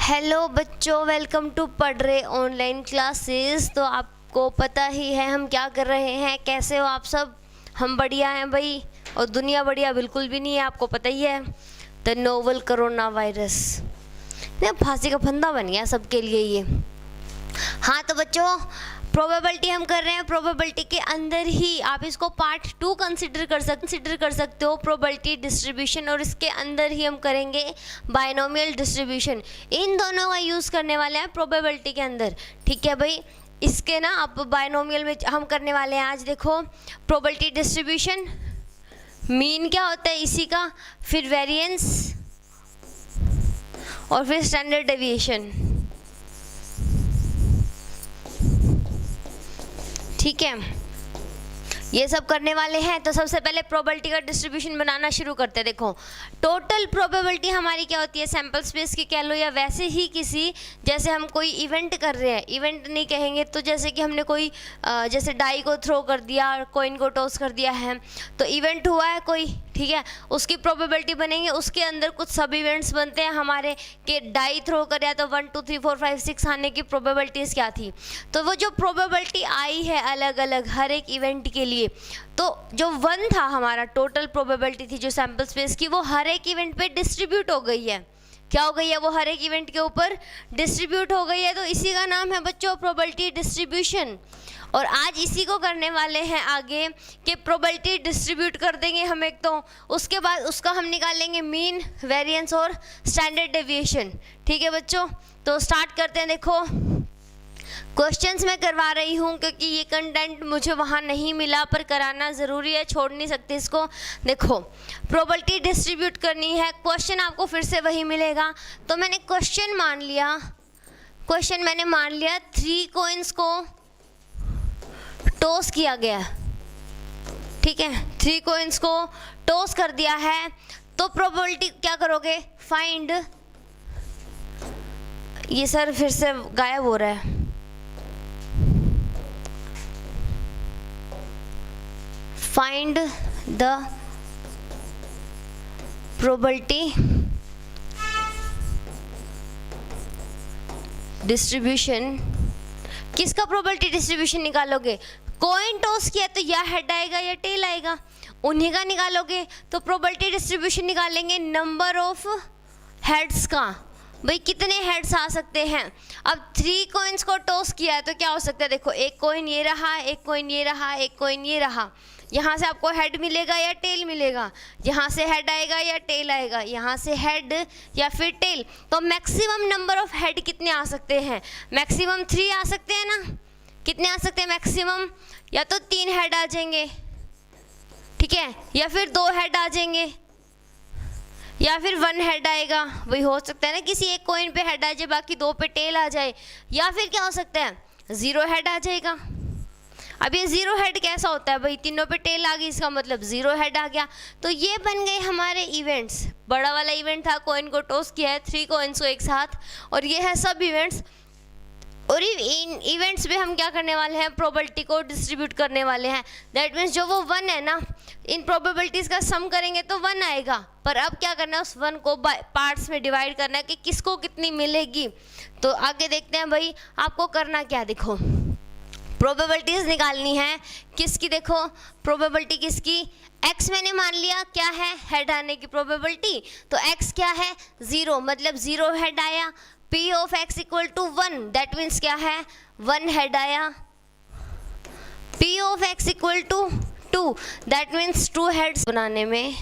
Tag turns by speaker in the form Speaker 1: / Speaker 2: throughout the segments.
Speaker 1: Hello बच्चों, welcome to पढ़ रहे ऑनलाइन क्लासेस। तो आपको पता ही है हम क्या कर रहे हैं। कैसे हो आप सब? हम बढ़िया हैं भाई, और दुनिया बढ़िया बिल्कुल भी नहीं है, आपको पता ही है। द नोवल कोरोना वायरस ना फांसी का फंदा बन गया सबके लिए ये। हाँ तो बच्चों, प्रोबेबिलिटी हम कर रहे हैं। प्रोबेबिलिटी के अंदर ही आप इसको पार्ट 2 कंसिडर कर सकते हो, प्रोबेबिलिटी डिस्ट्रीब्यूशन, और इसके अंदर ही हम करेंगे बायनोमियल डिस्ट्रीब्यूशन। इन दोनों का यूज़ करने वाले हैं प्रोबेबिलिटी के अंदर, ठीक है भाई। इसके ना अब बायनोमियल में हम करने वाले हैं आज। देखो, प्रोबेबिलिटी डिस्ट्रीब्यूशन, मीन क्या होता है इसी का, फिर वेरिएंस और फिर स्टैंडर्ड डेविएशन, ठीक है। ये सब करने वाले हैं। तो सबसे पहले प्रोबेबिलिटी का डिस्ट्रीब्यूशन बनाना शुरू करते हैं। देखो, टोटल प्रोबेबिलिटी हमारी क्या होती है, सैंपल स्पेस की कह लो, या वैसे ही किसी, जैसे हम कोई इवेंट कर रहे हैं, इवेंट नहीं कहेंगे तो जैसे कि हमने कोई जैसे डाई को थ्रो कर दिया, कॉइन को टॉस कर दिया है, तो इवेंट हुआ है कोई, ठीक है, उसकी प्रोबेबिलिटी बनेंगे। उसके अंदर कुछ सब इवेंट्स बनते हैं हमारे, कि डाई थ्रो कर या तो 1 2 3 4 5 6 आने की प्रोबेबिलिटीज़ क्या थी। तो वो जो प्रोबेबिलिटी आई है अलग अलग हर एक इवेंट के लिए, तो जो 1 था हमारा टोटल प्रोबेबिलिटी थी जो सैंपल स्पेस की, वो हर एक इवेंट पे डिस्ट्रीब्यूट हो गई है। क्या हो गई है? वो हर एक इवेंट के ऊपर डिस्ट्रीब्यूट हो गई है। तो इसी का नाम है बच्चों प्रोबेबिलिटी डिस्ट्रीब्यूशन। और आज इसी को करने वाले हैं आगे, कि प्रोबेबिलिटी डिस्ट्रीब्यूट कर देंगे हम एक, तो उसके बाद उसका हम निकालेंगे मीन, वेरिएंस और स्टैंडर्ड डेविएशन, ठीक है बच्चों। तो स्टार्ट करते हैं। देखो, क्वेश्चंस मैं करवा रही हूँ क्योंकि ये कंटेंट मुझे वहाँ नहीं मिला, पर कराना ज़रूरी है, छोड़ नहीं सकते इसको। देखो, प्रोबेबिलिटी डिस्ट्रीब्यूट करनी है, क्वेश्चन आपको फिर से वही मिलेगा। तो मैंने क्वेश्चन मान लिया 3 कॉइन्स को टॉस किया गया, ठीक है, 3 कॉइन्स को टॉस कर दिया है। तो प्रोबेबिलिटी क्या करोगे, फाइंड, ये सर फिर से गायब हो रहा है, फाइंड द प्रोबेबिलिटी डिस्ट्रीब्यूशन। किसका प्रोबेबिलिटी डिस्ट्रीब्यूशन निकालोगे? कॉइन टॉस किया तो या हेड आएगा या टेल आएगा, उन्हीं का निकालोगे। तो प्रोबेबिलिटी डिस्ट्रीब्यूशन निकालेंगे नंबर ऑफ हेड्स का, भाई कितने हेड्स आ सकते हैं। अब 3 कॉइन्स को टॉस किया है तो क्या हो सकता है, देखो, एक कॉइन ये रहा, एक कॉइन ये रहा, एक कॉइन ये रहा। यहाँ से आपको हेड मिलेगा या टेल मिलेगा, यहाँ से हेड आएगा या टेल आएगा, यहाँ से हेड या फिर टेल। तो मैक्सिमम नंबर ऑफ हेड कितने आ सकते हैं? मैक्सिमम 3 आ सकते हैं ना। कितने आ सकते हैं मैक्सिमम? या तो 3 हेड आ जाएंगे, ठीक है, या फिर 2 हेड आ जाएंगे, या फिर 1 हेड आएगा। वही हो सकता है ना, किसी एक कॉइन पे हेड आ जाए, बाकी 2 पे टेल आ जाए। या फिर क्या हो सकता है, 0 हेड आ जाएगा। अब ये 0 हेड कैसा होता है भाई, तीनों पे टेल आ गई, इसका मतलब 0 हेड आ गया। तो ये बन गए हमारे इवेंट्स। बड़ा वाला इवेंट था, कॉइन को टॉस किया है 3 कॉइन्स को एक साथ, और ये है सब इवेंट्स। और इन इवेंट्स पे हम क्या करने वाले हैं, प्रोबेबिलिटी को डिस्ट्रीब्यूट करने वाले हैं। दैट मीन्स जो वो 1 है ना, इन प्रोबेबिलिटीज़ का सम करेंगे तो 1 आएगा, पर अब क्या करना है, उस 1 को पार्ट्स में डिवाइड करना है कि किसको कितनी मिलेगी। तो आगे देखते हैं भाई आपको करना क्या। देखो, प्रोबेबिलिटीज़ निकालनी है किसकी। देखो, प्रोबेबिलिटी किसकी, x मैंने मान लिया क्या है, हेड आने की प्रोबेबिलिटी। तो x क्या है, 0, मतलब 0 हेड आया। p of x equal to 1, that means क्या है, 1 हेड आया। p of x equal to 2, that means 2 heads बनाने में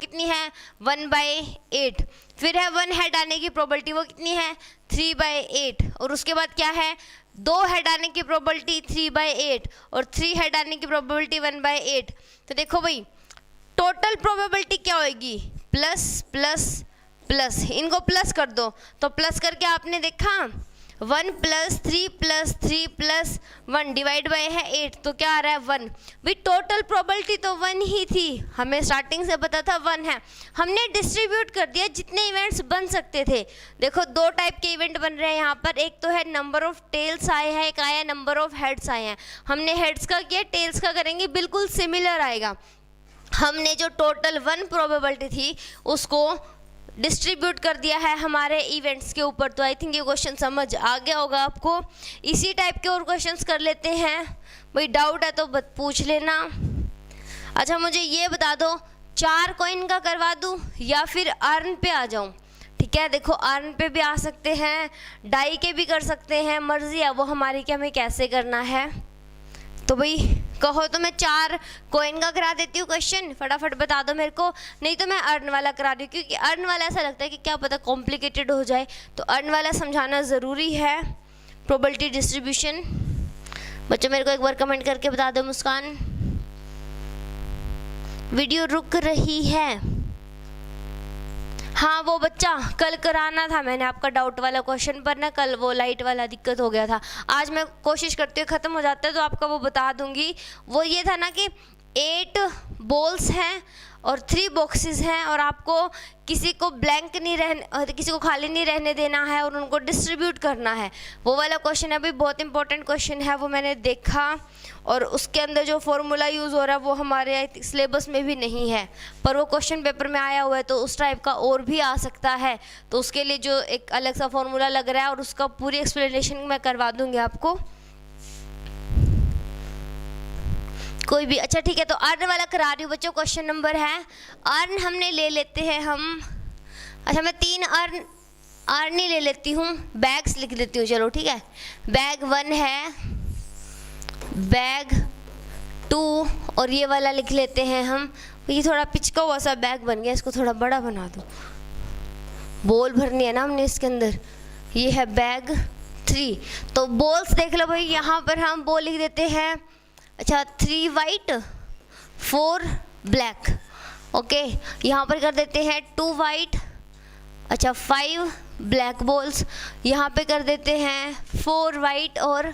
Speaker 1: कितनी है, 1/8। फिर है 1 हेड आने की प्रोबेबिलिटी, वो कितनी है, 3/8। और उसके बाद क्या है, 2 हेड आने की प्रोबेबिलिटी 3/8 और 3 हेड आने की प्रोबेबिलिटी 1/8। तो देखो भाई टोटल प्रोबेबिलिटी क्या होगी, प्लस प्लस प्लस, इनको प्लस कर दो, तो प्लस करके आपने देखा 1 + 3 + 3 + 1 डिवाइड बाय है 8, तो क्या आ रहा है 1। भी टोटल प्रोबेबिलिटी तो 1 ही थी, हमें स्टार्टिंग से पता था 1 है, हमने डिस्ट्रीब्यूट कर दिया जितने इवेंट्स बन सकते थे। देखो 2 टाइप के इवेंट बन रहे हैं यहाँ पर, एक तो है नंबर ऑफ टेल्स आए हैं, एक आया नंबर ऑफ हेड्स आए हैं। हमने हेड्स का किया, टेल्स का करेंगे, बिल्कुल सिमिलर आएगा। हमने जो टोटल 1 प्रोबेबिलिटी थी उसको डिस्ट्रीब्यूट कर दिया है हमारे इवेंट्स के ऊपर। तो आई थिंक ये क्वेश्चन समझ आ गया होगा आपको। इसी टाइप के और क्वेश्चंस कर लेते हैं, भाई डाउट है तो पूछ लेना। अच्छा मुझे ये बता दो, 4 कॉइन का करवा दूं या फिर अर्न पे आ जाऊं? ठीक है, देखो अर्न पे भी आ सकते हैं, डाई के भी कर सकते हैं, मर्जी है वो हमारी कि हमें कैसे करना है। तो भाई कहो तो मैं 4 कॉइन का करा देती हूँ क्वेश्चन, फटाफट बता दो मेरे को, नहीं तो मैं अर्न वाला करा दूँ, क्योंकि अर्न वाला ऐसा लगता है कि क्या पता कॉम्प्लिकेटेड हो जाए, तो अर्न वाला समझाना ज़रूरी है। प्रोबेबिलिटी डिस्ट्रीब्यूशन, बच्चों मेरे को एक बार कमेंट करके बता दो। मुस्कान, वीडियो रुक रही है। हाँ वो बच्चा कल कराना था मैंने आपका डाउट वाला क्वेश्चन, पर ना कल वो लाइट वाला दिक्कत हो गया था। आज मैं कोशिश करती हूँ ख़त्म हो जाता है तो आपका वो बता दूंगी। वो ये था ना कि 8 बॉल्स हैं और 3 बॉक्सेस हैं, और आपको किसी को ब्लैंक नहीं रहने, किसी को खाली नहीं रहने देना है और उनको डिस्ट्रीब्यूट करना है। वो वाला क्वेश्चन है, अभी बहुत इंपॉर्टेंट क्वेश्चन है, वो मैंने देखा, और उसके अंदर जो फॉर्मूला यूज़ हो रहा है वो हमारे सिलेबस में भी नहीं है, पर वो क्वेश्चन पेपर में आया हुआ है, तो उस टाइप का और भी आ सकता है। तो उसके लिए जो एक अलग सा फॉर्मूला लग रहा है और उसका पूरी एक्सप्लेनेशन मैं करवा दूँगी आपको, कोई भी। अच्छा ठीक है, तो अर्न वाला करा रही हूँ बच्चों। क्वेश्चन नंबर है अर्न, हमने ले लेते हैं हम, अच्छा मैं 3 अर्न ही ले लेती हूँ, बैग्स लिख देती हूँ, चलो ठीक है। बैग 1 है, बैग 2, और ये वाला लिख लेते हैं हम। ये थोड़ा पिचका हुआ सा बैग बन गया, इसको थोड़ा बड़ा बना दो, बॉल भरनी है ना हमने इसके अंदर। ये है बैग 3, तो बॉल्स देख लो भाई, यहाँ पर हम बॉल लिख देते हैं। अच्छा 3 वाइट 4 ब्लैक, ओके। यहाँ पर कर देते हैं 2 वाइट, अच्छा 5 ब्लैक बॉल्स। यहाँ पे कर देते हैं 4 वाइट और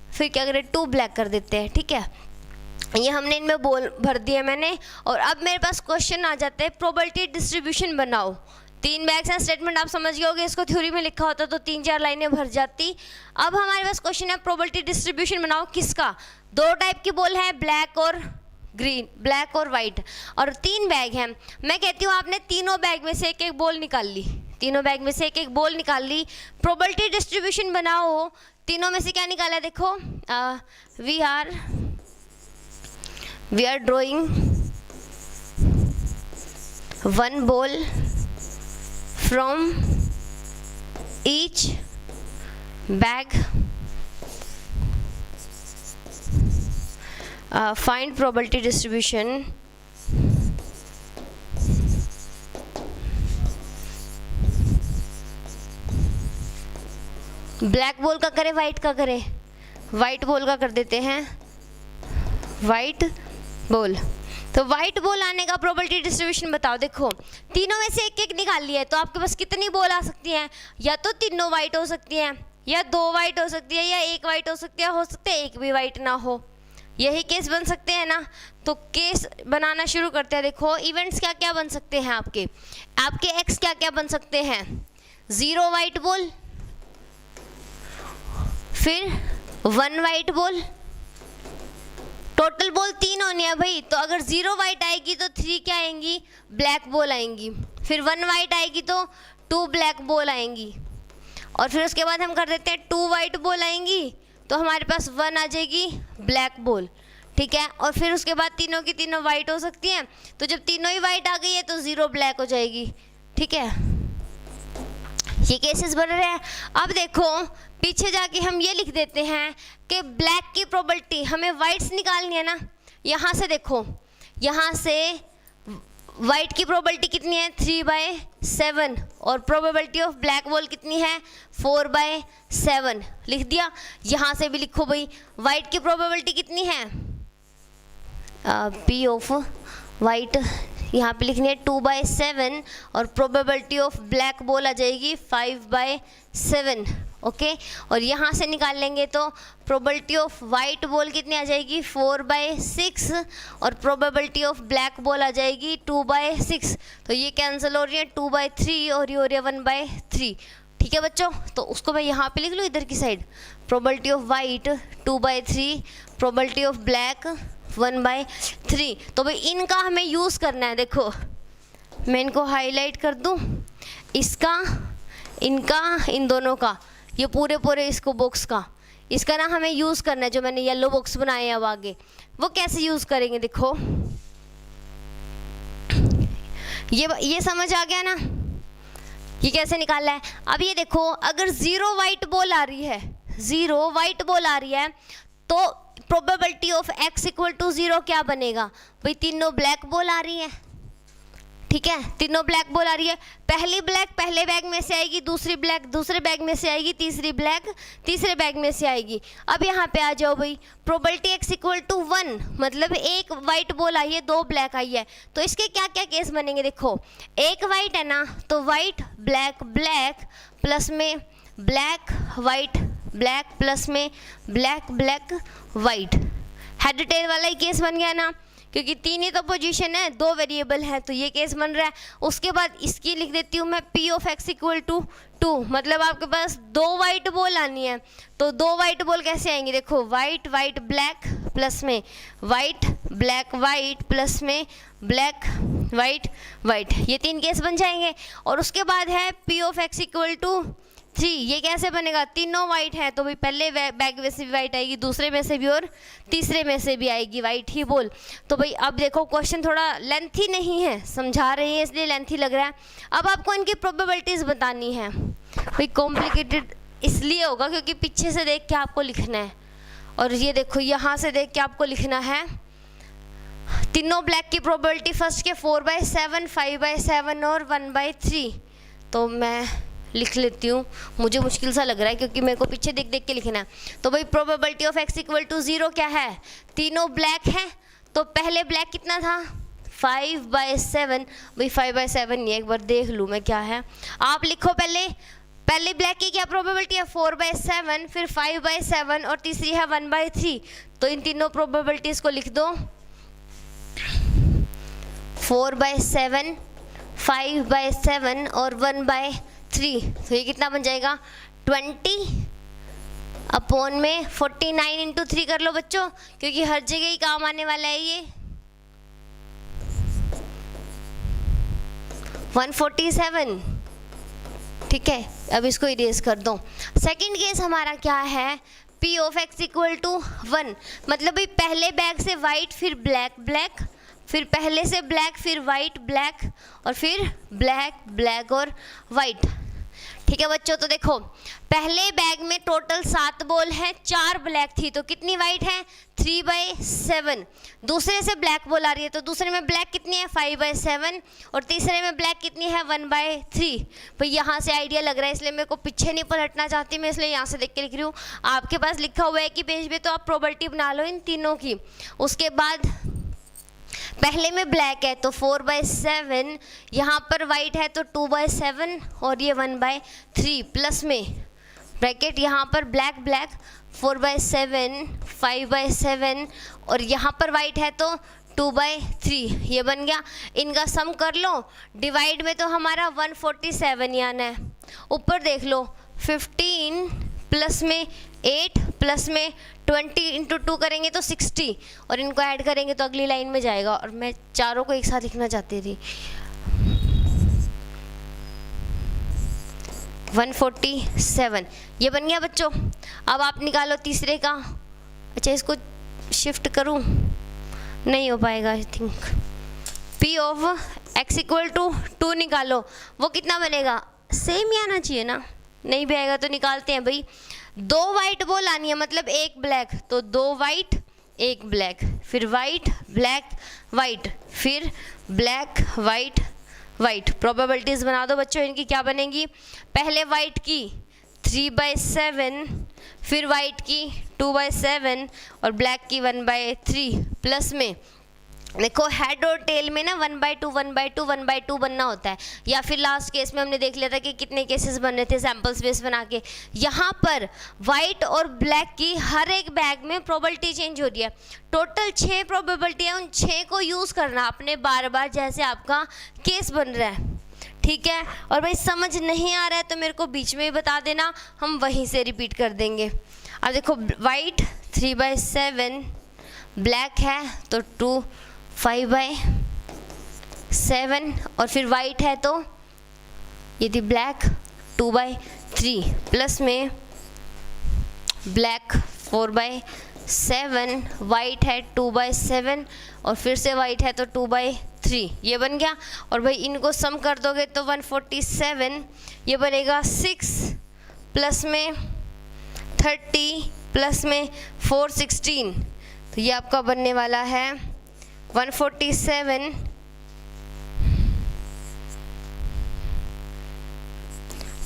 Speaker 1: फिर क्या करें 2 ब्लैक कर देते हैं, ठीक है। ये हमने इनमें बॉल भर दिया मैंने, और अब मेरे पास क्वेश्चन आ जाता है प्रोबेबिलिटी डिस्ट्रीब्यूशन बनाओ। 3 बैग्स हैं, स्टेटमेंट आप समझ गए होगे, इसको थ्योरी में लिखा होता तो 3-4 लाइनें भर जाती। अब हमारे पास क्वेश्चन है प्रोबेबिलिटी डिस्ट्रीब्यूशन बनाओ, किसका? 2 टाइप की बॉल है, ब्लैक और ग्रीन, ब्लैक और वाइट, और 3 बैग हैं। मैं कहती हूँ आपने तीनों बैग में से एक बॉल निकाल ली, तीनों बैग में से एक बॉल निकाल ली, प्रोबेबिलिटी डिस्ट्रीब्यूशन बनाओ। तीनों में से क्या निकाला है देखो, we are drawing 1 ball from each bag, find probability distribution black ball का करें वाइट का करें? वाइट बॉल का कर देते हैं, वाइट बॉल। तो वाइट बॉल आने का प्रोबेबिलिटी डिस्ट्रीब्यूशन बताओ। देखो तीनों में से एक निकाल लिया है, तो आपके पास कितनी बॉल आ सकती हैं? या तो तीनों वाइट हो सकती हैं, या 2 वाइट हो सकती है, या 1 वाइट हो सकती है, हो सकते हैं 1 भी वाइट ना हो, यही केस बन सकते हैं ना। तो केस बनाना शुरू करते हैं। देखो इवेंट्स क्या क्या बन सकते हैं आपके एक्स क्या क्या बन सकते हैं? 0 वाइट बॉल, फिर 1 वाइट बॉल, टोटल बॉल 3 होनी है भाई। तो अगर 0 वाइट आएगी तो 3 क्या आएंगी? ब्लैक बॉल आएंगी। फिर 1 वाइट आएगी तो 2 ब्लैक बॉल आएंगी, और फिर उसके बाद हम कर देते हैं 2 वाइट बॉल आएंगी, तो हमारे पास 1 आ जाएगी ब्लैक बॉल, ठीक है। और फिर उसके बाद तीनों की तीनों वाइट हो सकती हैं, तो जब तीनों ही वाइट आ गई है तो 0 ब्लैक हो जाएगी, ठीक है। ये केसेस बन रहे हैं। अब देखो पीछे जाके हम ये लिख देते हैं कि ब्लैक की प्रोबेबिलिटी, हमें वाइट्स निकालनी है ना। यहाँ से देखो, यहाँ से वाइट की प्रोबेबिलिटी कितनी है? 3/7, और प्रोबेबिलिटी ऑफ ब्लैक बॉल कितनी है? 4/7 लिख दिया। यहाँ से भी लिखो भाई, वाइट की प्रोबेबिलिटी कितनी है? P ऑफ वाइट यहाँ पे लिखनी है 2/7 और प्रोबेबिलिटी ऑफ ब्लैक बॉल आ जाएगी 5/7। ओके, और यहाँ से निकाल लेंगे तो प्रोबेबिलिटी ऑफ वाइट बॉल कितनी आ जाएगी 4/6 और प्रोबेबिलिटी ऑफ ब्लैक बॉल आ जाएगी 2/6। तो ये कैंसिल हो रही है 2/3 और ये हो रही है 1/3। ठीक है बच्चों, तो उसको मैं यहाँ पे लिख लूँ इधर की side, probability of white 2/3, probability of black 1/3। तो भाई इनका हमें यूज़ करना है। देखो मैं इनको हाईलाइट कर दूँ, इसका, इनका, इन दोनों का, ये पूरे इसको बॉक्स का, इसका ना हमें यूज़ करना है। जो मैंने येलो बॉक्स बनाए हैं अब आगे, वो कैसे यूज़ करेंगे देखो, ये समझ आ गया ना, ये कैसे निकालना है। अब ये देखो अगर 0 वाइट बॉल आ रही है, 0 वाइट बॉल आ रही है तो probability of x equal to 0 क्या बनेगा भाई, तीनों ब्लैक बॉल आ रही है। ठीक है, तीनों ब्लैक बॉल आ रही है, पहली ब्लैक पहले बैग में से आएगी, दूसरी ब्लैक दूसरे बैग में से आएगी, तीसरी ब्लैक तीसरे बैग में से आएगी। अब यहाँ पे आ जाओ भाई, प्रोबेबिलिटी x इक्वल टू 1, मतलब एक वाइट बॉल आई है, 2 ब्लैक आई है, तो इसके क्या क्या केस बनेंगे देखो, एक वाइट है ना, तो वाइट ब्लैक ब्लैक प्लस में ब्लैक वाइट ब्लैक प्लस में black black white, head tail वाला ही केस बन गया ना, क्योंकि 3 ही तो पोजीशन है, 2 वेरिएबल है, तो ये केस बन रहा है। उसके बाद इसकी लिख देती हूँ मैं P of x equal to 2, मतलब आपके पास 2 वाइट बॉल आनी है, तो 2 वाइट बॉल कैसे आएंगी देखो, वाइट वाइट ब्लैक प्लस में वाइट ब्लैक वाइट प्लस में ब्लैक वाइट वाइट, ये 3 केस बन जाएंगे। और उसके बाद है P of x equal to 3, ये कैसे बनेगा, तीनों वाइट है तो भाई पहले बैग में से भी वाइट आएगी, दूसरे में से भी और तीसरे में से भी आएगी वाइट ही बोल। तो भाई अब देखो क्वेश्चन थोड़ा लेंथी नहीं है, समझा रहे हैं इसलिए लेंथी लग रहा है। अब आपको इनकी प्रोबेबिलिटीज़ बतानी है। भाई कॉम्प्लिकेटेड इसलिए होगा क्योंकि पीछे से देख के आपको लिखना है, और ये देखो यहाँ से देख के आपको लिखना है। तीनों ब्लैक की प्रोबेबिलिटी फर्स्ट के 4/7, 5/7 और 1/3, तो मैं लिख लेती हूँ, मुझे मुश्किल सा लग रहा है क्योंकि मेरे को पीछे देख देख के लिखना है। तो भाई probability of x equal to 0 क्या है, तीनों ब्लैक हैं, तो पहले ब्लैक कितना था 5/7, भाई 5/7 नहीं, एक बार देख लूँ मैं क्या है, आप लिखो पहले ब्लैक की क्या प्रोबेबिलिटी है 4/7, फिर 5/7 और तीसरी है 1/3, तो इन तीनों प्रोबेबिलिटीज़ को लिख दो, 4/7, 5/7 और 1/3, तो ये कितना बन जाएगा 20 अपॉन में 49 इंटू 3 कर लो बच्चों, क्योंकि हर जगह ही काम आने वाला है ये 147। ठीक है, अब इसको इरेज कर दो। सेकंड केस हमारा क्या है, P of x equal to 1, मतलब भाई पहले बैग से वाइट फिर ब्लैक ब्लैक, फिर पहले से ब्लैक फिर वाइट ब्लैक और फिर ब्लैक ब्लैक और वाइट। ठीक है बच्चों, तो देखो पहले बैग में टोटल 7 बॉल है, 4 ब्लैक थी, तो कितनी वाइट है 3/7। दूसरे से ब्लैक बॉल आ रही है, तो दूसरे में ब्लैक कितनी है 5/7 और तीसरे में ब्लैक कितनी है 1/3। भाई यहाँ से आइडिया लग रहा है, इसलिए मेरे को पीछे नहीं पलटना चाहती मैं, इसलिए यहाँ से देख के लिख रही हूँ। आपके पास लिखा हुआ है कि पेज पे, तो आप प्रोबेबिलिटी बना लो इन तीनों की। उसके बाद पहले में ब्लैक है तो 4/7, यहाँ पर वाइट है तो 2/7 और ये 1/3, प्लस में ब्रैकेट यहाँ पर ब्लैक ब्लैक 4/7, 5/7 और यहाँ पर वाइट है तो 2/3, ये बन गया। इनका सम कर लो, डिवाइड में तो हमारा 147 ही आना है। ऊपर देख लो 15 प्लस में 8 प्लस में 20 इंटू 2 करेंगे तो 60 और इनको ऐड करेंगे तो अगली लाइन में जाएगा, और मैं चारों को एक साथ लिखना चाहती थी। 147 ये बन गया बच्चों। अब आप निकालो तीसरे का। अच्छा इसको शिफ्ट करूं, नहीं हो पाएगा I think. P of x equal to 2 निकालो, वो कितना बनेगा, सेम ही आना चाहिए ना, नहीं भी आएगा तो निकालते हैं भाई। 2 वाइट बॉल आनी है, मतलब एक ब्लैक, तो 2 वाइट एक ब्लैक, फिर वाइट ब्लैक वाइट, फिर ब्लैक वाइट वाइट। प्रोबेबिलिटीज़ बना दो बच्चों, इनकी क्या बनेगी, पहले वाइट की 3/7, फिर वाइट की 2/7 और ब्लैक की 1/3, प्लस में देखो हेड और टेल में ना 1/2 1/2 1/2 बनना होता है, या फिर लास्ट केस में हमने देख लिया था कि कितने केसेस बन रहे थे सैम्पल स्पेस बना के। यहाँ पर वाइट और ब्लैक की हर एक बैग में प्रोबेबिलिटी चेंज हो रही है। टोटल 6 प्रोबेबिलिटी है, उन 6 को यूज़ करना आपने बार बार जैसे आपका केस बन रहा है, ठीक है। और भाई समझ नहीं आ रहा है तो मेरे को बीच में ही बता देना, हम वहीं से रिपीट कर देंगे। अब देखो वाइट 3/7, ब्लैक है तो 2 5/7, और फिर वाइट है तो ये थी ब्लैक 2/3, प्लस में ब्लैक 4/7, वाइट है 2/7, और फिर से वाइट है तो 2/3, ये बन गया। और भाई इनको सम कर दोगे तो 147, ये बनेगा 6 प्लस में 30 प्लस में 416, तो ये आपका बनने वाला है 147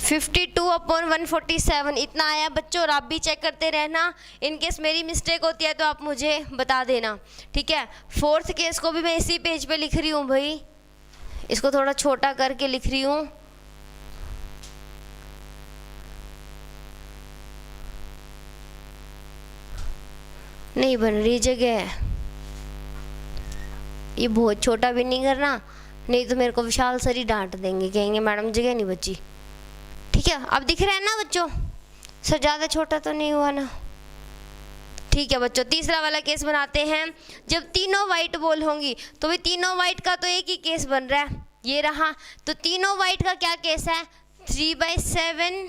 Speaker 1: 52/147 इतना आया बच्चों। और आप भी चेक करते रहना, इन केस मेरी मिस्टेक होती है तो आप मुझे बता देना, ठीक है। फोर्थ केस को भी मैं इसी पेज पे लिख रही हूँ भाई, इसको थोड़ा छोटा करके लिख रही हूँ। नहीं बन रही जगह, ये बहुत छोटा भी नहीं करना, नहीं तो मेरे को विशाल सर ही डांट देंगे, कहेंगे मैडम जगह नहीं बची, ठीक है। अब दिख रहा है ना बच्चों, सर ज़्यादा छोटा तो नहीं हुआ ना, ठीक है बच्चों। तीसरा वाला केस बनाते हैं। जब तीनों वाइट बॉल होंगी तो भी तीनों वाइट का तो एक ही केस बन रहा है, ये रहा। तो तीनों वाइट का क्या केस है, 3/7,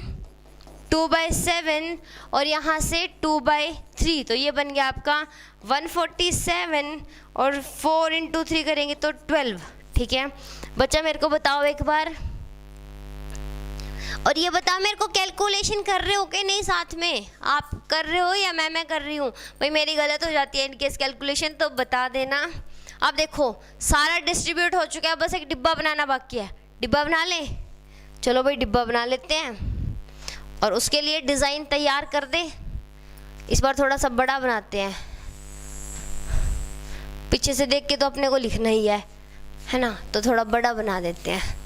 Speaker 1: 2/7 और यहाँ से 2/3, तो ये बन गया आपका 147, और 4 × 3 करेंगे तो 12, ठीक है। बच्चा मेरे को बताओ एक बार, और ये बताओ मेरे को कैलकुलेशन कर रहे हो कि नहीं, साथ में आप कर रहे हो या मैं कर रही हूँ। भाई मेरी गलत हो जाती है इन केस कैलकुलेशन, तो बता देना। अब देखो सारा डिस्ट्रीब्यूट हो चुका है, बस एक डिब्बा बनाना बाकी है। डिब्बा बना लें, चलो भाई डिब्बा बना लेते हैं। और उसके लिए डिज़ाइन तैयार कर दे, इस बार थोड़ा सा बड़ा बनाते हैं, पीछे से देख के तो अपने को लिखना ही है ना, तो थोड़ा बड़ा बना देते हैं।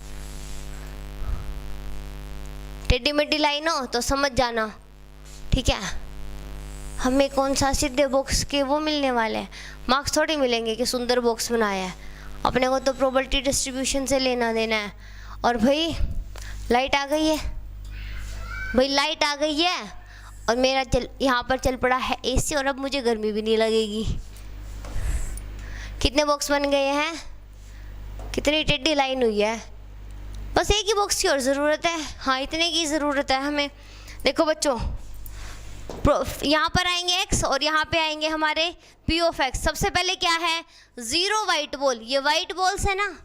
Speaker 1: टेढ़ी मेढ़ी लाइन हो तो समझ जाना, ठीक है। हमें कौन सा सीधे बॉक्स के वो मिलने वाले हैं, मार्क्स थोड़ी मिलेंगे कि सुंदर बॉक्स बनाया है, अपने को तो प्रोबेबिलिटी डिस्ट्रीब्यूशन से लेना देना है। और भाई लाइट आ गई है, भाई लाइट आ गई है, और मेरा यहाँ पर चल पड़ा है एसी, और अब मुझे गर्मी भी नहीं लगेगी। कितने बॉक्स बन गए हैं, कितनी टेढ़ी लाइन हुई है, बस एक ही बॉक्स की और ज़रूरत है, हाँ इतने की ज़रूरत है हमें। देखो बच्चों यहाँ पर आएंगे x और यहाँ पे आएंगे हमारे p ऑफ x। सबसे पहले क्या है, 0 वाइट बॉल, ये वाइट बॉल्स है ना,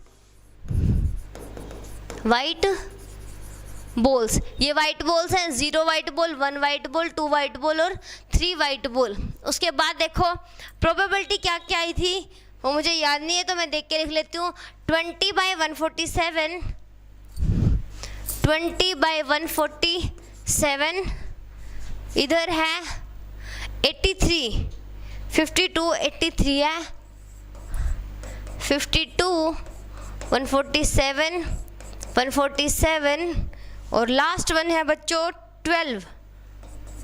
Speaker 1: वाइट बॉल्स, ये वाइट बॉल्स हैं। 0 white ball, 1 white ball, 2 white ball और 3 वाइट बॉल। उसके बाद देखो प्रोबेबिलिटी क्या क्या आई थी वो मुझे याद नहीं है, तो मैं देख के लिख लेती हूँ। 20/147, 20/147, इधर है 83, 52 83 है, 52 147 147, और लास्ट वन है बच्चों 12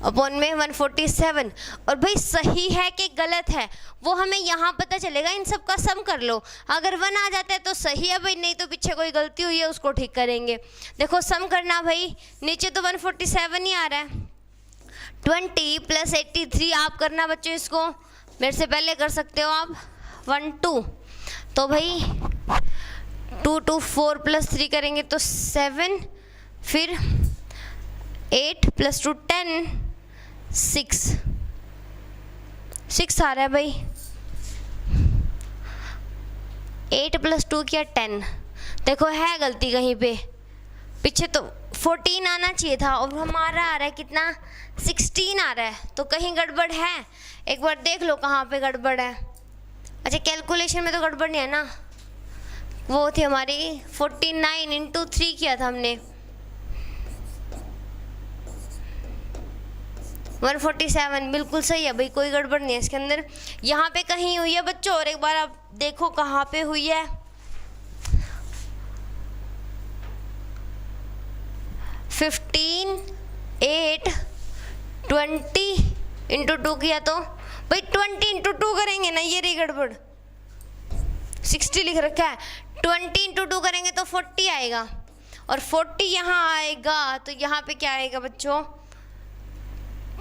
Speaker 1: अपॉन में 147। और भाई सही है कि गलत है वो हमें यहाँ पता चलेगा, इन सब का सम कर लो। अगर 1 आ जाता है तो सही है भाई, नहीं तो पीछे कोई गलती हुई है उसको ठीक करेंगे। देखो सम करना भाई, नीचे तो 147 ही आ रहा है, 20 + 83 आप करना बच्चों, इसको मेरे से पहले कर सकते हो आप, 1 2, तो भाई 2 2 4 + 3 करेंगे तो 7, फिर 8 + 2 10, 6 आ रहा है भाई। 8 + 2 किया 10, देखो है गलती कहीं पे, पीछे तो 14 आना चाहिए था और हमारा आ रहा है कितना, 16 आ रहा है, तो कहीं गड़बड़ है। एक बार देख लो कहाँ पे गड़बड़ है। अच्छा कैलकुलेशन में तो गड़बड़ नहीं है ना, वो थी हमारी 49 × 3 किया था हमने, 147 बिल्कुल सही है भाई, कोई गड़बड़ नहीं है इसके अंदर। यहाँ पे कहीं हुई है बच्चों, और एक बार आप देखो कहाँ पे हुई है। 15 8 20 इंटू 2 किया तो भाई 20 इंटू 2 करेंगे ना, ये रही गड़बड़। 60 लिख रखा है, 20 इंटू 2 करेंगे तो 40 आएगा, और 40 यहाँ आएगा तो यहाँ पे क्या आएगा बच्चों,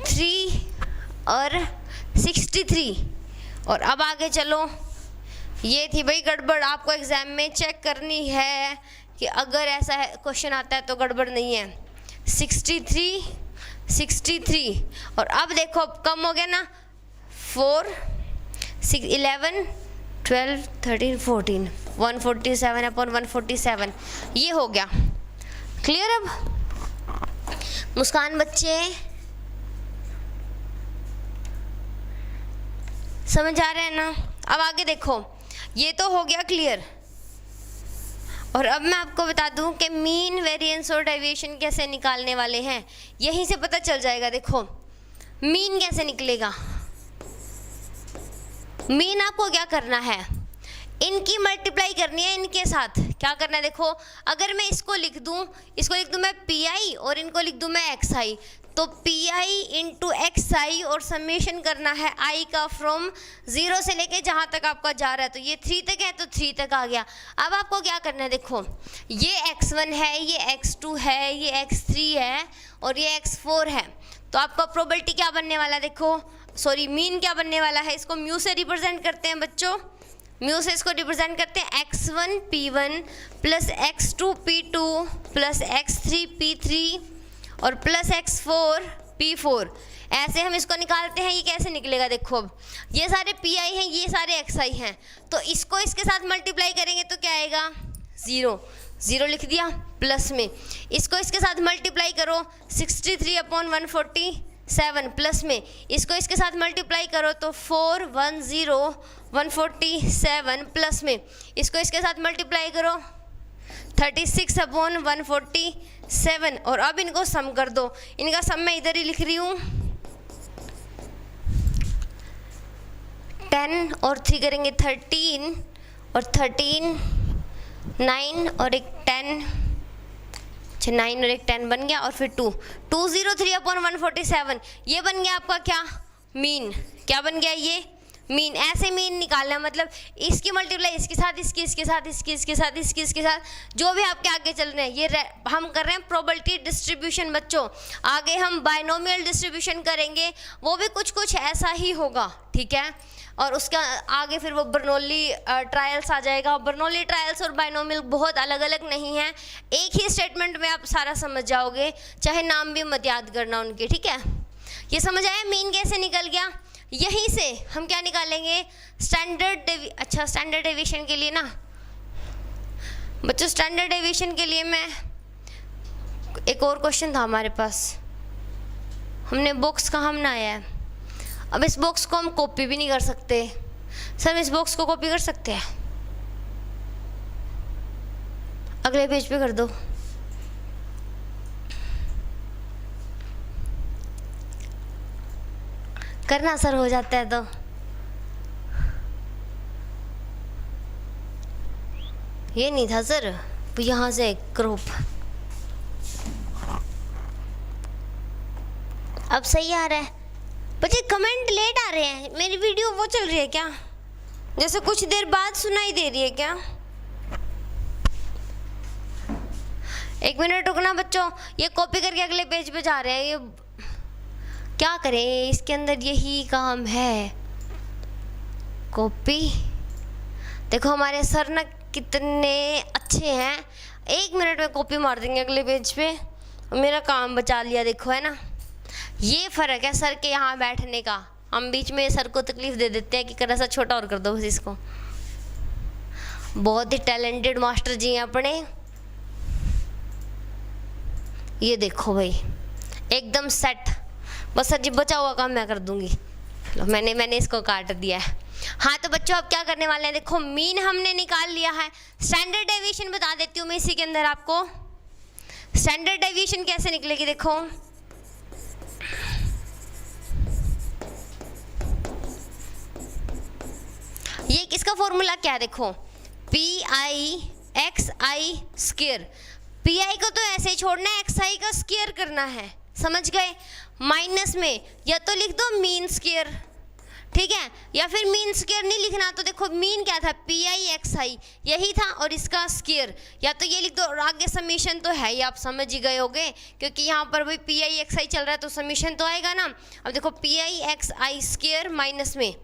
Speaker 1: 3 और 63। और अब आगे चलो, ये थी भाई गड़बड़, आपको एग्जाम में चेक करनी है कि अगर ऐसा है क्वेश्चन आता है तो गड़बड़ नहीं है। 63 और अब देखो अब कम हो गया ना, 4 6 11 12 13 14 147 अपॉन 147 ये हो गया क्लियर। अब मुस्कान बच्चे समझ आ रहे हैं ना। अब आगे देखो, ये तो हो गया क्लियर। और अब मैं आपको बता दूं कि मीन, वेरिएंस और डेविएशन कैसे निकालने वाले हैं, यहीं से पता चल जाएगा। देखो मीन कैसे निकलेगा। मीन आपको क्या करना है, इनकी मल्टीप्लाई करनी है इनके साथ। क्या करना है देखो, अगर मैं इसको लिख दूं मैं PI और इनको लिख दूं मैं XI, तो PI इंटू XI और समेशन करना है I का फ्रॉम 0 से लेके जहाँ तक आपका जा रहा है। तो ये 3 तक है तो 3 तक आ गया। अब आपको क्या करना है देखो, ये X1 है, ये X2 है, ये X3 है और ये X4 है। तो आपका प्रोबेबिलिटी क्या बनने वाला है देखो, सॉरी मीन क्या बनने वाला है, इसको म्यू से रिप्रेजेंट करते हैं बच्चों। म्यू से इसको रिप्रेजेंट करते हैं x1 p1 plus x2 p2 plus x3 p3 और प्लस x4 p4। ऐसे हम इसको निकालते हैं। ये कैसे निकलेगा देखो, अब ये सारे pi हैं, ये सारे xi हैं, तो इसको इसके साथ मल्टीप्लाई करेंगे तो क्या आएगा 0 लिख दिया प्लस में। इसको इसके साथ मल्टीप्लाई करो 63 अपॉन 147 प्लस में, इसको इसके साथ मल्टीप्लाई करो तो 410 147 प्लस में, इसको इसके साथ मल्टीप्लाई करो 36 अपॉन 147 और अब इनको सम कर दो। इनका सम मैं इधर ही लिख रही हूँ, 10 और 3 करेंगे 13 और 13 9 और एक 10, 9 और एक 10 बन गया और फिर 203 अपॉन 147 ये बन गया आपका क्या मीन। क्या बन गया ये मीन। ऐसे मीन निकालना मतलब इसकी मल्टीप्लाई इसके साथ, इसके साथ, इसके साथ, जो भी आपके आगे चल रहे हैं। ये हम कर रहे हैं प्रोबेबिलिटी डिस्ट्रीब्यूशन बच्चों। आगे हम बाइनोमियल डिस्ट्रीब्यूशन करेंगे, वो भी कुछ ऐसा ही होगा, ठीक है। और उसका आगे फिर वो बर्नौली ट्रायल्स आ जाएगा। बर्नौली ट्रायल्स और बाइनोमियल बहुत अलग अलग नहीं हैं, एक ही स्टेटमेंट में आप सारा समझ जाओगे, चाहे नाम भी मत याद करना उनके, ठीक है। ये समझ आया मीन कैसे निकल गया। यहीं से हम क्या निकालेंगे स्टैंडर्ड डेविएशन के लिए ना बच्चों, स्टैंडर्ड डेविएशन के लिए मैं एक और क्वेश्चन था हमारे पास, हमने बॉक्स कहाँ बनाया है। अब इस बॉक्स को हम कॉपी भी नहीं कर सकते। सर इस बॉक्स को कॉपी कर सकते हैं, अगले पेज पे कर दो। करना सर हो जाता है तो ये नहीं था सर, तो यहाँ से क्रॉप अब सही आ रहा है। बच्चे कमेंट लेट आ रहे हैं, मेरी वीडियो वो चल रही है क्या, जैसे कुछ देर बाद सुनाई दे रही है क्या। 1 मिनट रुकना बच्चों, ये कॉपी करके अगले पेज पे जा रहे हैं। ये क्या करें, इसके अंदर यही काम है, कॉपी। देखो हमारे सर ना कितने अच्छे हैं, 1 मिनट में कॉपी मार देंगे अगले पेज पे, मेरा काम बचा लिया। देखो है ना, ये फ़र्क है सर के यहाँ बैठने का। हम बीच में सर को तकलीफ दे देते हैं कि करा सा छोटा और कर दो बस इसको। बहुत ही टैलेंटेड मास्टर जी हैं अपने। ये देखो भाई एकदम सेट। बस सर जी बचा हुआ काम मैं कर दूंगी। मैंने इसको काट दिया है। हाँ तो बच्चों अब क्या करने वाले हैं, देखो मीन हमने निकाल लिया है। स्टैंडर्ड डेविएशन बता देती हूँ मैं इसी के अंदर आपको। स्टैंडर्ड डेविएशन कैसे निकलेगी देखो, ये किसका फॉर्मूला क्या है देखो, P I x I square, P I को तो ऐसे ही छोड़ना है, एक्स आई का स्क्वायर करना है, समझ गए। माइनस में या तो लिख दो मीन स्क्वायर, ठीक है, या फिर मीन स्क्वायर नहीं लिखना तो देखो मीन क्या था, पी आई एक्स आई यही था और इसका स्क्वायर, या तो ये लिख दो और आगे समीशन तो है ही, आप समझ ही गए होगे क्योंकि यहाँ पर भाई पी आई एक्स आई चल रहा है तो समीशन तो आएगा ना। अब देखो P I x I square minus में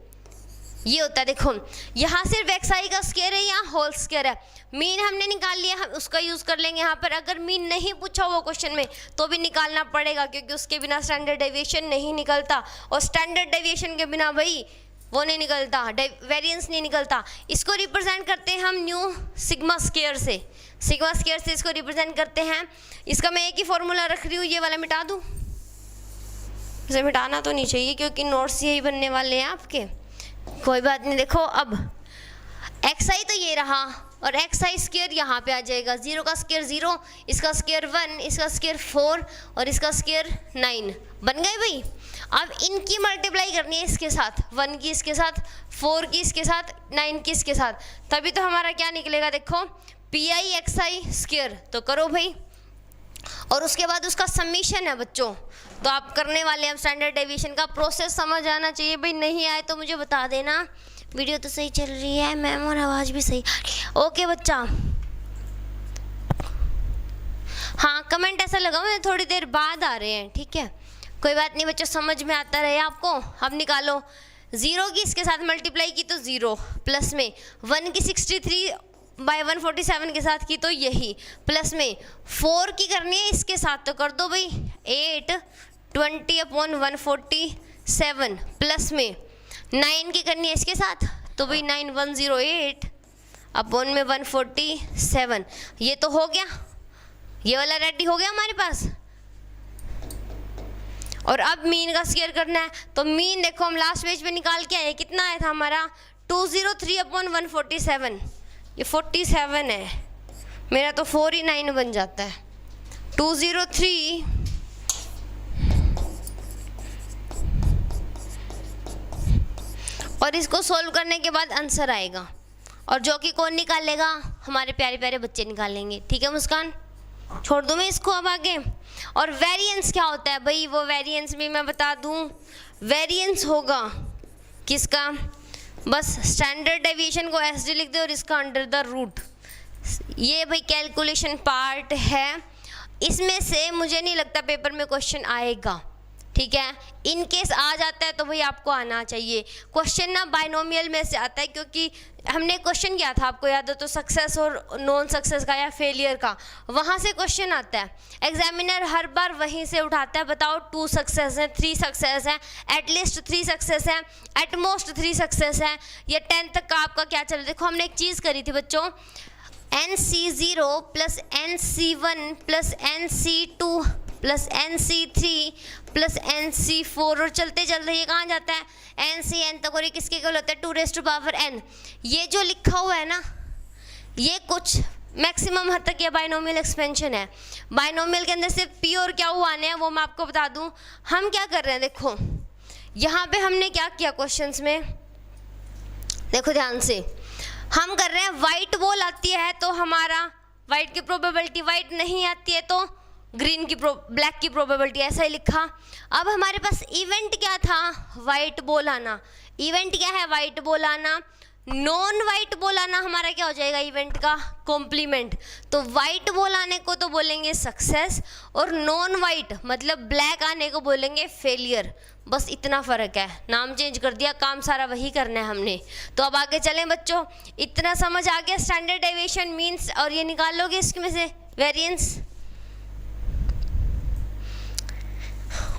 Speaker 1: ये होता है, देखो यहाँ सिर्फ एक्स आई का स्क्वायर है, यहाँ होल स्क्वायर है, मीन हमने निकाल लिया, हम उसका यूज़ कर लेंगे यहाँ पर। अगर मीन नहीं पूछा हुआ क्वेश्चन में तो भी निकालना पड़ेगा क्योंकि उसके बिना स्टैंडर्ड डेविएशन नहीं निकलता, और स्टैंडर्ड डेविएशन के बिना भाई वो नहीं निकलता, वेरिएंस नहीं निकलता। इसको रिप्रेजेंट करते हैं हम न्यू सिग्मा स्क्वायर से, सिग्मा स्क्वायर से इसको रिप्रेजेंट करते हैं। इसका मैं एक ही फॉर्मूला रख रही हूँ, ये वाला मिटा दूँ, इसे मिटाना तो नहीं चाहिए क्योंकि नोट्स यही बनने वाले हैं आपके, कोई बात नहीं। देखो अब एक्स आई तो ये रहा और एक्स आई स्क्वायर यहाँ पे आ जाएगा, 0 का स्क्वायर 0, इसका स्क्वायर 1, इसका स्क्वायर 4 और इसका स्क्वायर 9 बन गए भाई। अब इनकी मल्टीप्लाई करनी है इसके साथ, 1 की इसके साथ, 4 की इसके साथ, 9 की इसके साथ, तभी तो हमारा क्या निकलेगा देखो, P I x I square. तो करो भाई, और उसके बाद उसका समीशन है बच्चों, तो आप करने वाले हैं। स्टैंडर्ड डेविएशन का प्रोसेस समझ आना चाहिए भाई, नहीं आए तो मुझे बता देना। वीडियो तो सही चल रही है मैम और आवाज़ भी सही, ओके बच्चा। हाँ कमेंट ऐसा लगा मुझे थोड़ी देर बाद आ रहे हैं, ठीक है कोई बात नहीं बच्चों, समझ में आता रहे आपको। अब निकालो, 0 की इसके साथ मल्टीप्लाई की तो 0, प्लस में 1 की 63/147 के साथ की तो यही, प्लस में 4 की करनी है इसके साथ तो कर दो भाई 8 20/147, प्लस में 9 की करनी है इसके साथ तो भाई 9108 अपॉन में 147। ये तो हो गया, ये वाला रेडी हो गया हमारे पास। और अब मीन का स्क्वायर करना है, तो मीन देखो हम लास्ट पेज पे निकाल के आए, कितना आया था हमारा 203/147, ये 47 है, मेरा तो 49 बन जाता है, 203 और इसको सोल्व करने के बाद आंसर आएगा, और जो कि कौन निकालेगा, हमारे प्यारे प्यारे बच्चे निकालेंगे, ठीक है मुस्कान। छोड़ दूँ मैं इसको अब आगे। और वेरिएंस क्या होता है भाई, वो वेरिएंस भी मैं बता दूँ, वेरिएंस होगा किसका, बस स्टैंडर्ड डेविएशन को एस डी लिख दे और इसका अंडर द रूट, ये भाई कैलकुलेशन पार्ट है, इसमें से मुझे नहीं लगता पेपर में क्वेश्चन आएगा, ठीक है। इन केस आ जाता है तो भाई आपको आना चाहिए। क्वेश्चन ना बाइनोमियल में से आता है, क्योंकि हमने क्वेश्चन किया था आपको याद हो तो, सक्सेस और नॉन सक्सेस का या फेलियर का, वहाँ से क्वेश्चन आता है। एग्जामिनर हर बार वहीं से उठाता है, बताओ 2 सक्सेस हैं, 3 सक्सेस हैं, एटलीस्ट 3 सक्सेस हैं, एट मोस्ट 3 सक्सेस हैं, या 10 तक का आपका क्या चल रहा है। देखो हमने एक चीज़ करी थी बच्चों, NC0 plus NC1 plus NC2 plus NC3 plus NC4 और चलते चलते ये कहाँ जाता है NCN तक, और ये किसके इक्वल होता है 2n। ये जो लिखा हुआ है ना, ये कुछ मैक्सिमम हद तक ये बाइनोमियल एक्सपेंशन है। बाइनोमियल के अंदर सिर्फ p और क्या आने हैं वो मैं आपको बता दूं। हम क्या कर रहे हैं, देखो यहाँ पे हमने क्या किया क्वेश्चंस में, देखो ध्यान से, हम कर रहे हैं वाइट बॉल आती है तो हमारा वाइट की प्रोबेबिलिटी, वाइट नहीं आती है तो ग्रीन की ब्लैक की प्रोबेबिलिटी, ऐसा ही लिखा। अब हमारे पास इवेंट क्या था, वाइट बॉल आना। इवेंट क्या है, वाइट बॉल आना। नॉन वाइट बॉल आना हमारा क्या हो जाएगा, इवेंट का कॉम्प्लीमेंट। तो वाइट बॉल आने को तो बोलेंगे सक्सेस, और नॉन वाइट मतलब ब्लैक आने को बोलेंगे फेलियर। बस इतना फ़र्क है, नाम चेंज कर दिया, काम सारा वही करना है हमने। तो अब आगे चलें बच्चों, इतना समझ आ गया स्टैंडर्ड डेविएशन मीन्स, और ये निकाल लोगे इसमें से वेरिएंस,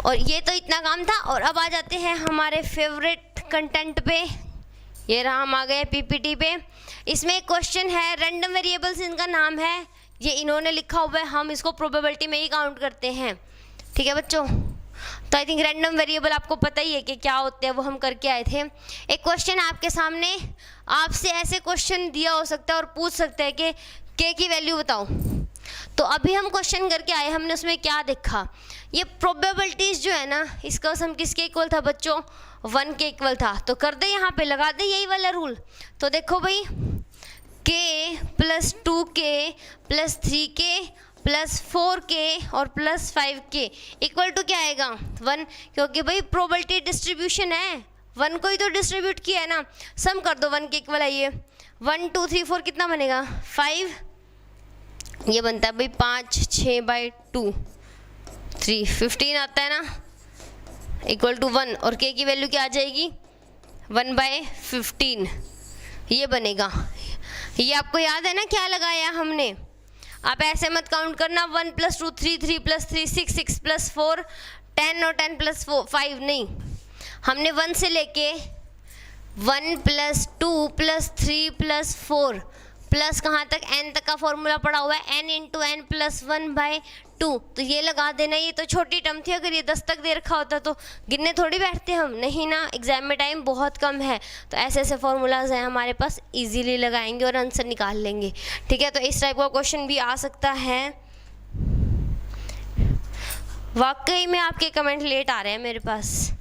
Speaker 1: और ये तो इतना काम था। और अब आ जाते हैं हमारे फेवरेट कंटेंट पे, ये रहा, हम आ गए पीपीटी पे। इसमें एक क्वेश्चन है, रैंडम वेरिएबल्स इनका नाम है, ये इन्होंने लिखा हुआ है, हम इसको प्रोबेबिलिटी में ही काउंट करते हैं, ठीक है बच्चों। तो आई थिंक रैंडम वेरिएबल आपको पता ही है कि क्या होते हैं, वो हम करके आए थे। एक क्वेश्चन आपके सामने, आपसे ऐसे क्वेश्चन दिया हो सकता है और पूछ सकते हैं कि k की वैल्यू बताओ। तो अभी हम क्वेश्चन करके आए, हमने उसमें क्या देखा, ये प्रोबेबिलिटीज जो है ना, इसका सम किसके इक्वल था बच्चों, 1 के इक्वल था। तो कर दे यहाँ पे, लगा दे यही वाला रूल। तो देखो भाई, k plus 2k plus 3k plus 4k और प्लस 5k इक्वल टू क्या आएगा, 1, क्योंकि भाई प्रोबेबिलिटी डिस्ट्रीब्यूशन है, 1 को ही तो डिस्ट्रीब्यूट किया है ना। सम कर दो 1 के इक्वल आइए, 1 2 3 4 कितना बनेगा 5, ये बनता है भाई 5 6/2 3 15 आता है ना, इक्वल टू 1, और k की वैल्यू क्या आ जाएगी 1/15, ये बनेगा। ये आपको याद है ना क्या लगाया हमने, आप ऐसे मत काउंट करना 1 + 2 3 3 + 3 6 6 + 4 10 और 10 + 4 5 नहीं, हमने 1 से लेके 1 + 2 + 3 + 4 प्लस कहाँ तक n तक का फॉर्मूला पड़ा हुआ है, n × n + 1/2, तो ये लगा देना। ये तो छोटी टर्म थी, अगर ये 10 तक दे रखा होता तो गिनने थोड़ी बैठते हम, नहीं ना, एग्जाम में टाइम बहुत कम है। तो ऐसे ऐसे फॉर्मूलाज हैं हमारे पास, इजीली लगाएंगे और आंसर निकाल लेंगे। ठीक है, तो इस टाइप का क्वेश्चन भी आ सकता है। वाकई में आपके कमेंट लेट आ रहे हैं मेरे पास।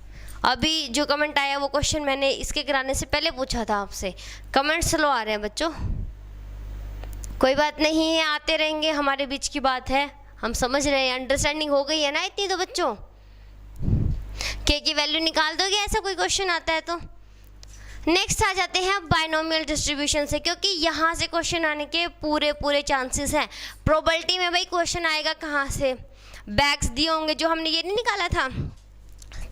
Speaker 1: अभी जो कमेंट आया वो क्वेश्चन मैंने इसके कराने से पहले पूछा था आपसे, कमेंट स्लो आ रहे हैं बच्चों। कोई बात नहीं है, आते रहेंगे, हमारे बीच की बात है, हम समझ रहे हैं, अंडरस्टैंडिंग हो गई है ना इतनी तो बच्चों। के की वैल्यू निकाल दोगे ऐसा कोई क्वेश्चन आता है तो। नेक्स्ट आ जाते हैं बाइनोमियल डिस्ट्रीब्यूशन से, क्योंकि यहाँ से क्वेश्चन आने के पूरे चांसेस हैं। प्रोबेबिलिटी में भाई क्वेश्चन आएगा कहाँ से, बैग्स दिए होंगे, जो हमने ये नहीं निकाला था,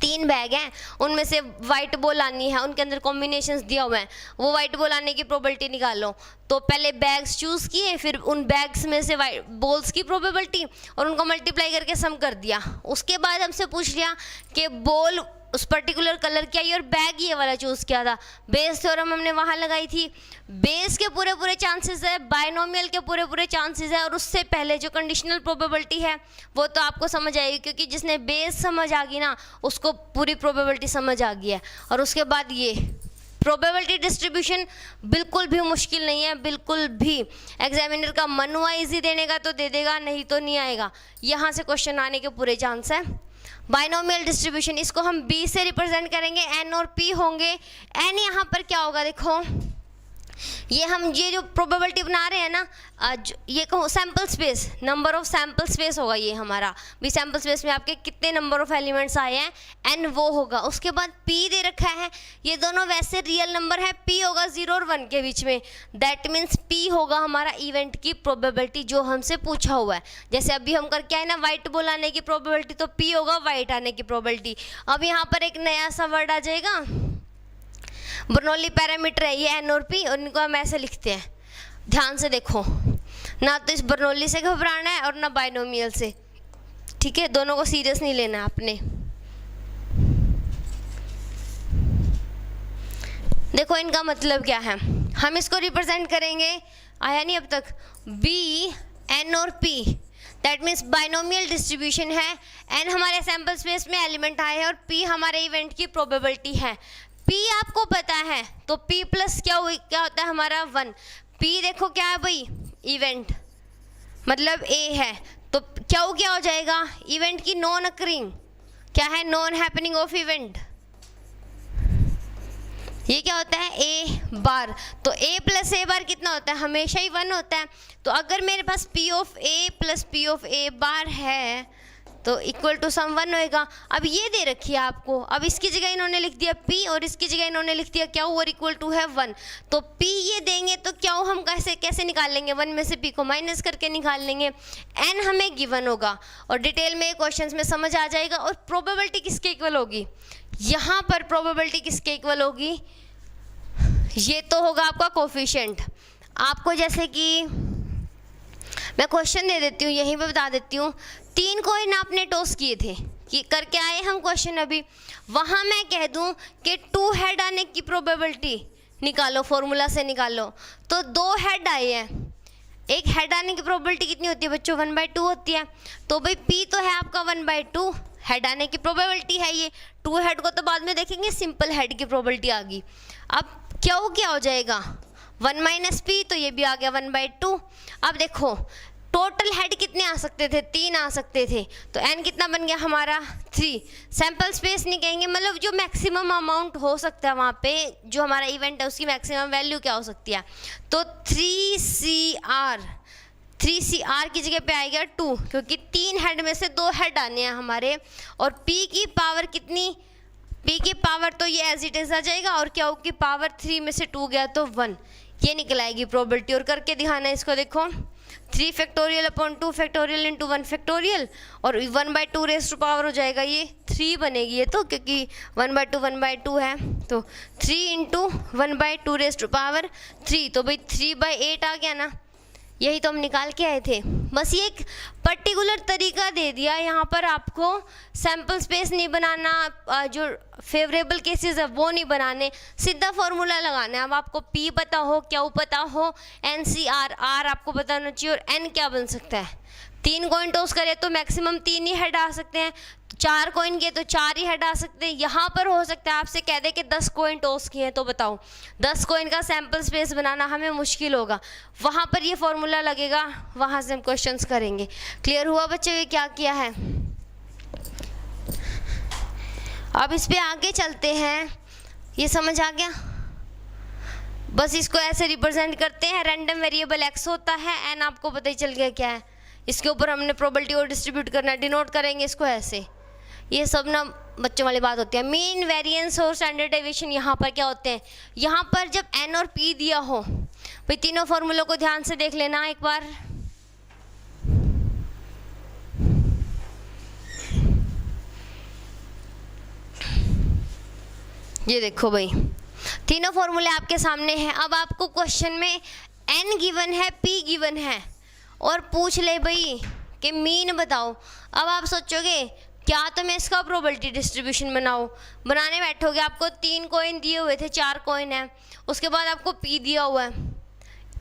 Speaker 1: 3 बैग हैं, उनमें से वाइट बॉल आनी है, उनके अंदर कॉम्बिनेशंस दिया हुआ है, वो वाइट बॉल आने की प्रोबेबिलिटी निकालो। तो पहले बैग्स चूज़ किए, फिर उन बैग्स में से वाइट बॉल्स की प्रोबेबिलिटी और उनको मल्टीप्लाई करके सम कर दिया। उसके बाद हमसे पूछ लिया कि बॉल उस पर्टिकुलर कलर की आई और बैग ये वाला चूज़ किया था, बेस थ्योरम हमने वहाँ लगाई थी। बेस के पूरे चांसेस है, बाइनोमियल के पूरे चांसेस है, और उससे पहले जो कंडीशनल प्रोबेबिलिटी है वो तो आपको समझ आएगी, क्योंकि जिसने बेस समझ आ गई ना उसको पूरी प्रोबेबिलिटी समझ आ गई है। और उसके बाद ये प्रोबेबिलिटी डिस्ट्रीब्यूशन बिल्कुल भी मुश्किल नहीं है, बिल्कुल भी। एग्जामिनर का मन हुआ ईजी देने का तो दे देगा, नहीं तो नहीं आएगा। यहाँ से क्वेश्चन आने के पूरे चांस है। बाइनोमियल डिस्ट्रीब्यूशन, इसको हम b से रिप्रेजेंट करेंगे, n और p होंगे। n यहाँ पर क्या होगा, देखो ये जो प्रोबेबिलिटी बना रहे हैं ना, ये कहो sample space, number of sample space होगा ये हमारा। भी सैम्पल स्पेस में आपके कितने नंबर ऑफ एलिमेंट्स आए हैं, n वो होगा। उसके बाद p दे रखा है, ये दोनों वैसे रियल नंबर है, p होगा 0 और 1 के बीच में, दैट मीन्स p होगा हमारा इवेंट की प्रोबेबिलिटी जो हमसे पूछा हुआ है। जैसे अभी हम करके आए ना वाइट बॉल आने की प्रोबेबिलिटी, तो p होगा वाइट आने की प्रोबेबिलिटी। अब यहाँ पर एक नया सा वर्ड आ जाएगा, बर्नौली पैरामीटर है ये n और p, और इनको हम ऐसे लिखते हैं। ध्यान से देखो, ना तो इस बर्नौली से घबराना है और ना बाइनोमियल से, ठीक है, दोनों को सीरियस नहीं लेना आपने। देखो इनका मतलब क्या है, हम इसको रिप्रेजेंट करेंगे, आया नहीं अब तक, b n और p, that means binomial distribution है। n हमारे सैम्पल स्पेस में एलिमेंट आए हैं और p हमारे इवेंट की प्रोबेबिलिटी है। p आपको पता है तो p प्लस क्या होता है हमारा 1। p देखो क्या है भाई, इवेंट मतलब a है, तो क्या हो जाएगा, इवेंट की नॉन अकरिंग, क्या है, नॉन हैपनिंग ऑफ इवेंट, ये क्या होता है a बार। तो a प्लस a बार कितना होता है, हमेशा ही 1 होता है। तो अगर मेरे पास p of a plus p of a बार है तो इक्वल टू सम 1 होएगा। अब ये दे रखी है आपको, अब इसकी जगह इन्होंने लिख दिया p और इसकी जगह इन्होंने लिख दिया क्या, और इक्वल टू है 1। तो p ये देंगे तो क्या हम कैसे निकाल लेंगे, 1 में से p को माइनस करके निकाल लेंगे। n हमें गिवन होगा और डिटेल में क्वेश्चंस में समझ आ जाएगा। और प्रोबेबिलिटी किसके इक्वल होगी, यहाँ पर प्रोबेबिलिटी किसके इक्वल होगी, ये तो होगा आपका कोफिशिएंट। आपको जैसे कि मैं क्वेश्चन दे देती हूँ, यहीं पे बता देती हूँ, 3 कॉइन आपने टॉस किए थे कि करके आए हम क्वेश्चन अभी, वहाँ मैं कह दूँ कि 2 हेड आने की प्रोबेबिलिटी निकालो, फॉर्मूला से निकालो, तो 2 हेड आए हैं, एक हेड आने की प्रोबेबिलिटी कितनी होती है बच्चों, 1/2 होती है। तो भाई p तो है आपका 1/2, हेड आने की प्रोबेबिलिटी है ये। 2 हेड को तो बाद में देखेंगे, सिंपल हेड की प्रोबेबिलिटी आ गई। अब क्या हो जाएगा, 1 - p, तो ये भी आ गया 1/2। अब देखो टोटल हेड कितने आ सकते थे, 3 आ सकते थे, तो n कितना बन गया हमारा 3। सैंपल स्पेस नहीं कहेंगे, मतलब जो मैक्सिमम अमाउंट हो सकता है वहाँ पे जो हमारा इवेंट है उसकी मैक्सिमम वैल्यू क्या हो सकती है, तो 3CR की जगह पे आएगा 2, क्योंकि 3 हेड में से 2 हेड आने हैं हमारे, और p की पावर कितनी, p की पावर तो ये एज इट इज आ जाएगा, और q की पावर 3 में से 2 गया तो 1, ये निकल आएगी प्रोबेबिलिटी। और करके दिखाना है इसको, देखो 3 factorial upon 2 factorial into 1 factorial, और 1/2 रेज़ टू पावर हो जाएगा, ये 3 बनेगी ये तो, क्योंकि 1/2 है, तो 3 इंटू 1/2 रेज़ टू पावर 3, तो भाई 3/8 आ गया ना, यही तो हम निकाल के आए थे। बस ये एक पर्टिकुलर तरीका दे दिया, यहाँ पर आपको सैम्पल स्पेस नहीं बनाना, जो फेवरेबल केसेस है वो नहीं बनाने, सीधा फॉर्मूला लगाना है। अब आपको P पता हो, Q पता हो, NCR R आपको पता होना चाहिए, और N क्या बन सकता है, 3 कॉइन टॉस करे तो मैक्सिमम 3 ही हेड आ सकते हैं, 4 कॉइन किए तो 4 ही हेड आ सकते हैं। यहाँ पर हो सकता है आपसे कह दे कि 10 कॉइन टॉस किए हैं, तो बताओ 10 कॉइन का सैम्पल स्पेस बनाना हमें मुश्किल होगा, वहाँ पर ये फॉर्मूला लगेगा, वहाँ से हम क्वेश्चंस करेंगे। क्लियर हुआ बच्चों ये क्या किया है? अब इस पे आगे चलते हैं, ये समझ आ गया? बस इसको ऐसे रिप्रेजेंट करते हैं, रैंडम वेरिएबल x होता है, n आपको पता ही चल गया क्या है, इसके ऊपर हमने प्रोबेबिलिटी को डिस्ट्रीब्यूट करना है, डिनोट करेंगे इसको ऐसे। ये सब ना बच्चों वाली बात होती है। मीन, वेरिएंस और स्टैंडर्ड डेविएशन यहाँ पर क्या होते हैं, यहाँ पर जब n और p दिया हो, भाई तीनों फॉर्मूलों को ध्यान से देख लेना एक बार। ये देखो भाई तीनों फॉर्मूले आपके सामने हैं। अब आपको क्वेश्चन में n गिवन है, p गिवन है, और पूछ ले भाई कि मीन बताओ। अब आप सोचोगे क्या तो मैं इसका प्रोबेबिलिटी डिस्ट्रीब्यूशन बनाने बैठोगे, आपको 3 कॉइन दिए हुए थे, 4 कॉइन है, उसके बाद आपको p दिया हुआ है,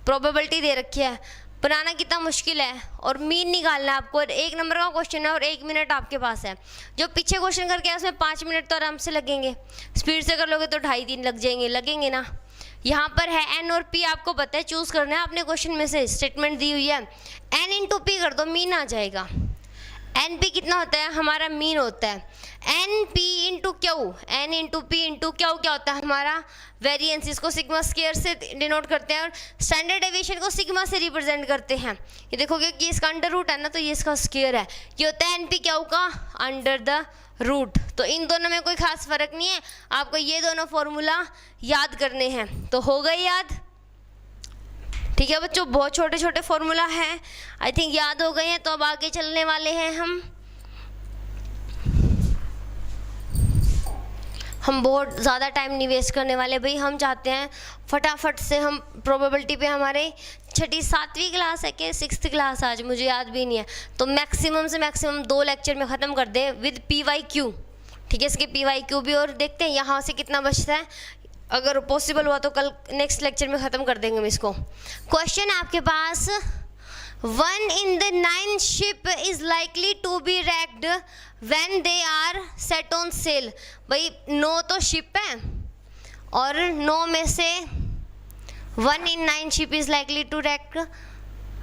Speaker 1: प्रोबेबिलिटी दे रखी है, बनाना कितना मुश्किल है, और मीन निकालना है आपको। 1 नंबर का क्वेश्चन है और 1 मिनट आपके पास है। जो पीछे क्वेश्चन करके उसमें 5 मिनट तो आराम से लगेंगे, स्पीड से कर लोगे तो 2.5-3 लगेंगे ना। यहाँ पर है n और p, आपको पता है चूज़ करना है, आपने क्वेश्चन में से स्टेटमेंट दी हुई है, n इंटू पी कर दो, मीन आ जाएगा। एन पी कितना होता है हमारा, मीन होता है। N p into q, n into p into q क्या होता है हमारा, वेरिएंस। इसको सिग्मा स्क्वायर से डिनोट करते हैं, और स्टैंडर्ड डेविएशन को सिग्मा से रिप्रेजेंट करते हैं। ये देखोगे कि इसका अंडर रूट है ना, तो ये इसका स्क्वायर है, ये होता है एन पी क्यू का अंडर द रूट। तो इन दोनों में कोई खास फर्क नहीं है, आपको ये दोनों फॉर्मूला याद करने हैं। तो हो गए याद? ठीक है बच्चों, बहुत छोटे छोटे फॉर्मूला हैं, आई थिंक याद हो गए हैं। तो अब आगे चलने वाले हैं हम बहुत ज़्यादा टाइम नहीं वेस्ट करने वाले भाई। हम चाहते हैं फटाफट से हम प्रोबेबिलिटी पे, हमारे 6ठी 7वीं क्लास है कि 6th क्लास आज मुझे याद भी नहीं है, तो मैक्सिमम से मैक्सिमम 2 लेक्चर में ख़त्म कर दे विद PYQ। ठीक है, इसके PYQ भी, और देखते हैं यहाँ से कितना बचता है। अगर पॉसिबल हुआ तो कल नेक्स्ट लेक्चर में ख़त्म कर देंगे हम इसको। क्वेश्चन आपके पास, 1 in the 9 ship is likely to be wrecked when they are set on sail। भाई 9 तो शिप है, और 9 में से 1 in 9 ship is likely to wreck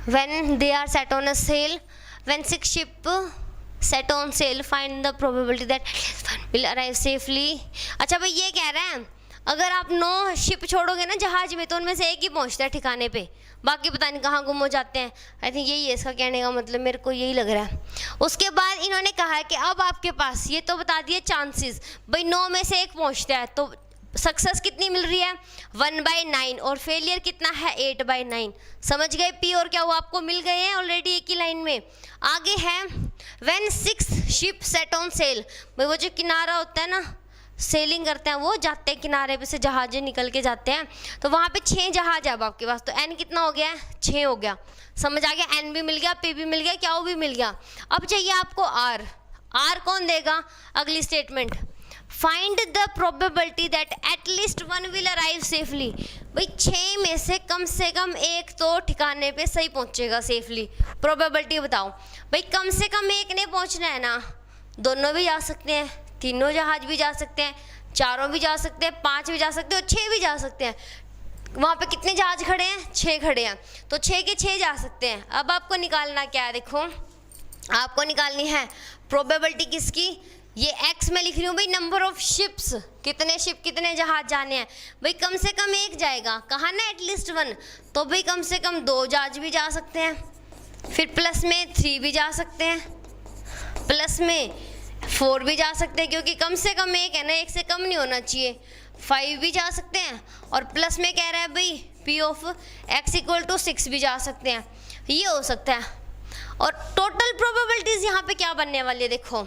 Speaker 1: when they are set on a sail। When 6 ship set on sail, find the probability that will arrive safely। अच्छा भाई ये कह रहे हैं अगर आप 9 शिप छोड़ोगे ना जहाज में, तो उनमें से एक ही पहुंचता है ठिकाने पे, बाकी पता नहीं कहाँ गुम हो जाते हैं। आई थिंक यही है इसका कहने का मतलब, मेरे को यही लग रहा है। उसके बाद इन्होंने कहा है कि अब आपके पास ये तो बता दिए चांसेस, भाई 9 में से एक पहुंचता है, तो सक्सेस कितनी मिल रही है 1/9, और फेलियर कितना है 8/9। समझ गए? पी और क्या वो आपको मिल गए हैं ऑलरेडी एक ही लाइन में। आगे है when 6 ship set on sale, भाई वो जो किनारा होता है ना, सेलिंग करते हैं, वो जाते हैं किनारे पे से, जहाज़ें निकल के जाते हैं, तो वहाँ पे 6 जहाज है अब आपके पास। तो n कितना हो गया है 6 हो गया। समझ आ गया? n भी मिल गया, p भी मिल गया, क्या भी मिल गया। अब चाहिए आपको r। r कौन देगा? अगली statement, find the probability that at least 1 will arrive safely. भाई 6 में से कम एक तो ठिकाने पे सही पहुँचेगा सेफली। प्रोबेबिलिटी बताओ। भाई कम से कम एक ने पहुँचना है ना, दोनों भी जा सकते हैं, तीनों जहाज भी जा सकते हैं, 4 भी जा सकते हैं, 5 भी जा सकते हैं, और 6 भी जा सकते हैं। वहाँ पे कितने जहाज खड़े हैं, 6 खड़े हैं, तो 6 के 6 जा सकते हैं। अब आपको निकालना क्या है, देखो आपको निकालनी है प्रोबेबिलिटी किसकी, ये x में लिख रही हूँ भाई, नंबर ऑफ शिप्स, कितने शिप कितने जहाज जाने हैं भाई, कम से कम एक जाएगा, कहा ना एटलीस्ट 1, तो भाई कम से कम 2 जहाज भी जा सकते हैं, फिर प्लस में 3 भी जा सकते हैं, प्लस में 4 भी जा सकते हैं, क्योंकि कम से कम एक है ना, एक से कम नहीं होना चाहिए, 5 भी जा सकते हैं, और प्लस में कह रहा है भाई P ऑफ x = 6 भी जा सकते हैं, ये हो सकता है। और टोटल प्रोबेबिलिटीज यहाँ पे क्या बनने वाली है, देखो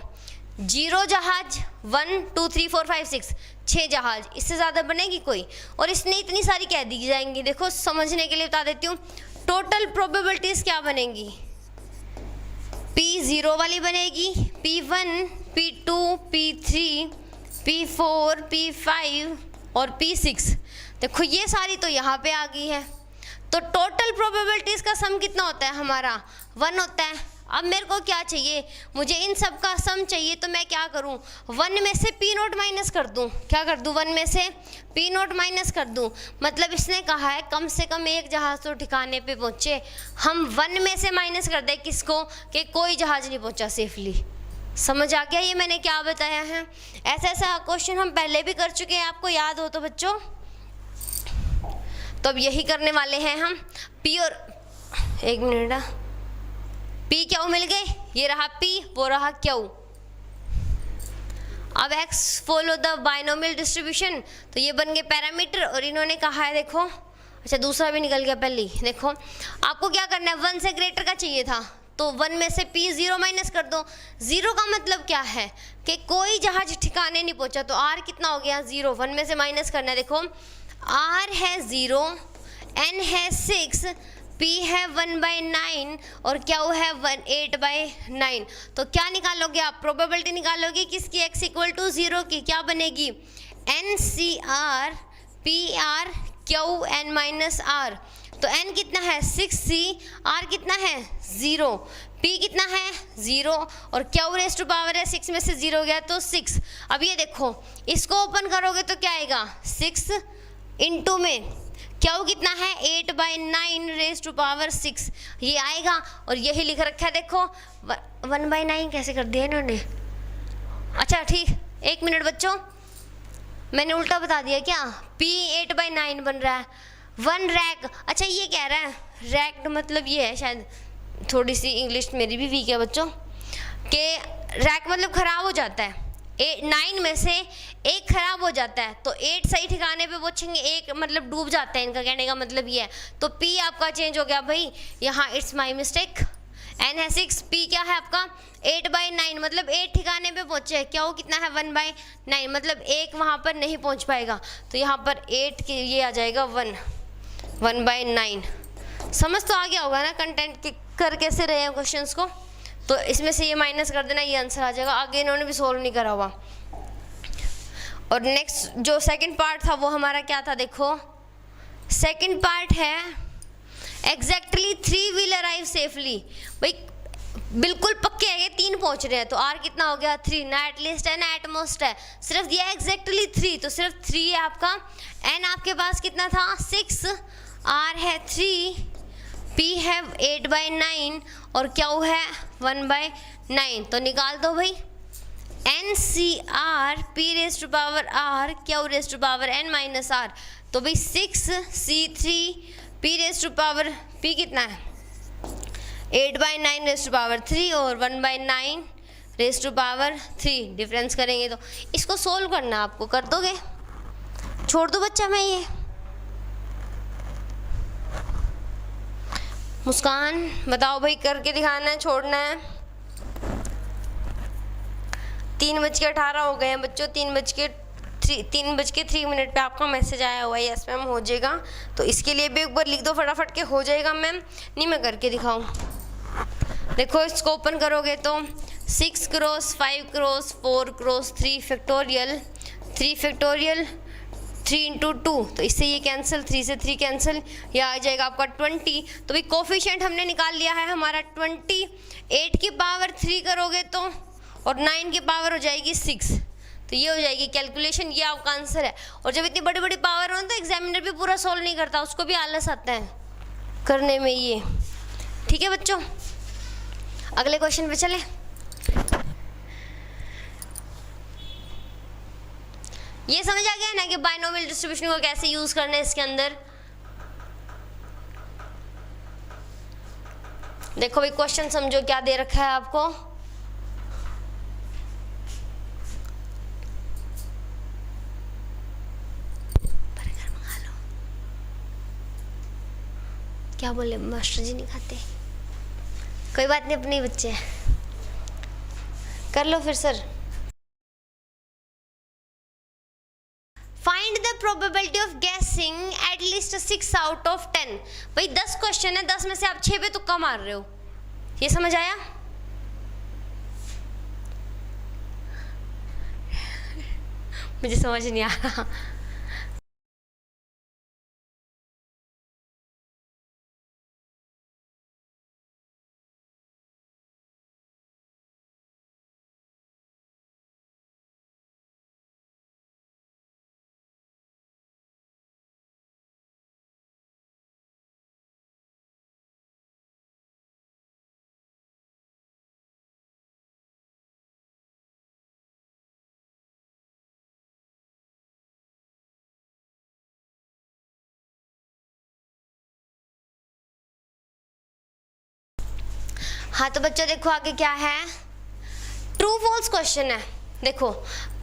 Speaker 1: 0 जहाज, 1 2 3 4 5 6, 6 जहाज, इससे ज़्यादा बनेगी कोई, और इसने इतनी सारी कह दी जाएंगी। देखो समझने के लिए बता देती हूँ, टोटल प्रोबेबिलिटीज क्या बनेगी, P0 वाली बनेगी, P1 P2 P3 P4 P5 और P6। देखो ये सारी तो यहाँ पे आ गई है, तो टोटल प्रोबेबिलिटीज़ का सम कितना होता है हमारा, 1 होता है। अब मेरे को क्या चाहिए, मुझे इन सब का सम चाहिए, तो मैं क्या करूँ, 1 में से P0 माइनस कर दूँ, क्या कर दूँ, 1 में से P0 माइनस कर दूँ, मतलब इसने कहा है कम से कम एक जहाज़ तो ठिकाने पे पहुँचे, हम 1 में से माइनस कर दें किसको, कि कोई जहाज़ नहीं पहुँचा सेफली। समझ आ गया ये मैंने क्या बताया है, ऐसा क्वेश्चन हम पहले भी कर चुके हैं, आपको याद हो तो बच्चों, तो अब यही करने वाले हैं हम। P और एक मिनट, P क्यू मिल गए, ये रहा P, वो रहा क्यू। अब x follow the binomial distribution, तो ये बन गए पैरामीटर, और इन्होंने कहा है देखो, अच्छा दूसरा भी निकल गया पहले ही, देखो आपको क्या करना है, 1 से ग्रेटर का चाहिए था, तो 1 में से P0 माइनस कर दो। 0 का मतलब क्या है कि कोई जहाज ठिकाने नहीं पहुंचा, तो R कितना हो गया, 0, 1 में से माइनस करना है। देखो R है 0, N है 6, P है 1/9 और Q है 8/9। तो क्या निकालोगे आप, प्रोबेबिलिटी निकालोगे किसकी, x = 0 की, क्या बनेगी, NCR PR Q(n-R), तो n कितना है 6c, r कितना है 0, p कितना है 0 और q⁻⁴ है 6 में से 0 गया तो 6। अब ये देखो इसको ओपन करोगे तो क्या आएगा 6 इंटू में q कितना है 8/9⁻⁶ ये आएगा, और यही लिख रखा है देखो 1/9 कैसे कर दिया इन्होंने। अच्छा ठीक, 1 मिनट बच्चों, मैंने उल्टा बता दिया क्या, p 8/9 बन रहा है, 1 रैक। अच्छा ये कह रहा है रैक्ड मतलब ये है, शायद थोड़ी सी इंग्लिश मेरी भी वीक है बच्चों, कि रैक मतलब ख़राब हो जाता है, 9 में से 1 ख़राब हो जाता है, तो 8 सही ठिकाने पे पहुँचेंगे, 1 मतलब डूब जाता है, इनका कहने का मतलब ये है। तो p आपका चेंज हो गया भाई, यहाँ इट्स माई मिस्टेक, n है 6, p क्या है आपका 8/9 मतलब 8 ठिकाने पे पहुँचे, क्या कितना है 1/9 मतलब 1 वहाँ पर नहीं पहुँच पाएगा, तो यहाँ पर 8 के ये आ जाएगा 1/9। समझ तो आ गया होगा ना कंटेंट कर कैसे रहे हैं क्वेश्चंस को, तो इसमें से ये माइनस कर देना, ये आंसर आ जाएगा। आगे इन्होंने भी सोल्व नहीं करा हुआ। और नेक्स्ट जो सेकंड पार्ट था वो हमारा क्या था, देखो सेकंड पार्ट है एग्जैक्टली 3 विल अराइव सेफली। भाई बिल्कुल पक्के है ये 3 पहुंच रहे हैं, तो r कितना हो गया 3, ना एटलीस्ट है ना एटमोस्ट है, सिर्फ ये एग्जैक्टली 3, तो सिर्फ 3 है आपका। n आपके पास कितना था 6, r है 3, p है 8/9 और q है 1/9, तो निकाल दो भाई NCR p⁻r q⁻n-r, तो भाई 6c3 p कितना है 8/9⁻³ और 1/9⁻³ डिफरेंस करेंगे तो इसको सोल्व करना है आपको, कर दोगे, छोड़ दो बच्चा मैं ये। मुस्कान बताओ भाई, करके दिखाना है छोड़ना है। 3:18 हो गए हैं बच्चों, 3:03 पे आपका मैसेज आया हुआ है यस मैम हो जाएगा, तो इसके लिए भी एक बार लिख दो फटाफट के हो जाएगा मैम, नहीं मैं करके दिखाऊं। देखो इसको ओपन करोगे तो 6 cross 5 cross 4 cross 3 factorial 3 into 2, तो इससे ये कैंसिल, 3 से 3 कैंसिल, यह आ जाएगा आपका 20। तो भाई कोफिशिएंट हमने निकाल लिया है हमारा 20, 8 की पावर 3 करोगे तो और 9 की पावर हो जाएगी 6, तो ये हो जाएगी कैलकुलेशन, ये आपका आंसर है। और जब इतनी बड़ी बड़ी पावर हो तो एग्जामिनर भी पूरा सॉल्व नहीं करता, उसको भी आलस आता है करने में ये। ठीक है बच्चों, अगले क्वेश्चन पे चलें। ये समझ आ गया ना कि बायनोमियल डिस्ट्रीब्यूशन को कैसे यूज करना है इसके अंदर। देखो भाई क्वेश्चन समझो क्या दे रखा है आपको। बर्गर मंगा लो। क्या बोले मास्टर जी, नहीं खाते? कोई बात नहीं, अपने बच्चे हैं, कर लो फिर sir. Find the probability of गेसिंग एट लीस्ट 6 आउट ऑफ 10। भाई 10 क्वेश्चन है, 10 में से आप 6 पे तुक्का मार रहे हो, ये समझ आया? मुझे समझ नहीं आ रहा। हाँ तो बच्चों देखो आगे क्या है, ट्रू फॉल्स क्वेश्चन है। देखो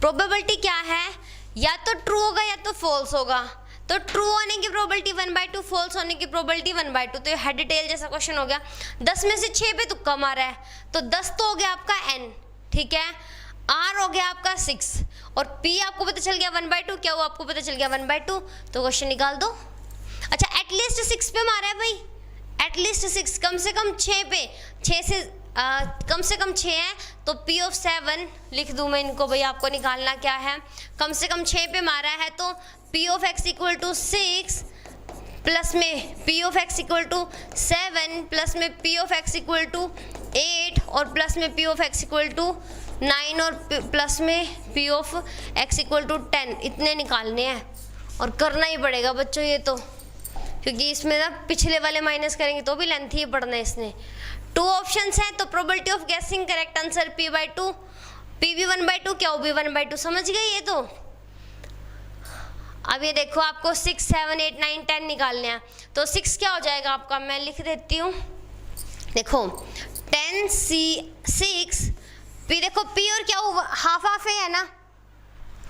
Speaker 1: प्रोबेबिलिटी क्या है, या तो ट्रू होगा या तो फॉल्स होगा। तो ट्रू होने की प्रोबेबिलिटी 1/2, फॉल्स होने की प्रोबेबिलिटी 1/2। तो ये हेड टेल जैसा क्वेश्चन हो गया। 10 में से 6 पे तुक्का मारा है, तो 10 तो हो गया आपका n, ठीक है। r हो गया आपका 6 और p आपको पता चल गया 1/2, क्या हुआ आपको पता चल गया 1/2, तो क्वेश्चन निकाल दो। अच्छा एटलीस्ट 6 पे मारा है भाई, एटलीस्ट 6, कम से कम 6 पे, 6 से कम से कम 6 है, तो P of 7 लिख दूं मैं इनको भाई, आपको निकालना क्या है, कम से कम 6 पे मारा है तो P of x equal to 6 plus में P of x equal to 7 plus में P of x equal to 8 और प्लस में P of x equal to 9 और प्लस में P of x equal to 10, इतने निकालने हैं और करना ही पड़ेगा बच्चों ये तो, क्योंकि इसमें ना पिछले वाले माइनस करेंगे तो भी लेंथ ही पढ़ना है इसने। 2 ऑप्शंस हैं तो प्रोबेबिलिटी ऑफ गेसिंग करेक्ट आंसर P/2, P भी 1/2, क्या हो भी 1/2, समझ गए ये तो। अब ये देखो आपको 6, 7, 8, 9, 10 निकालने हैं, तो 6 क्या हो जाएगा आपका, मैं लिख देती हूँ। देखो 10 6 P, देखो P और क्या हुआ, हाफ हाफ है ना,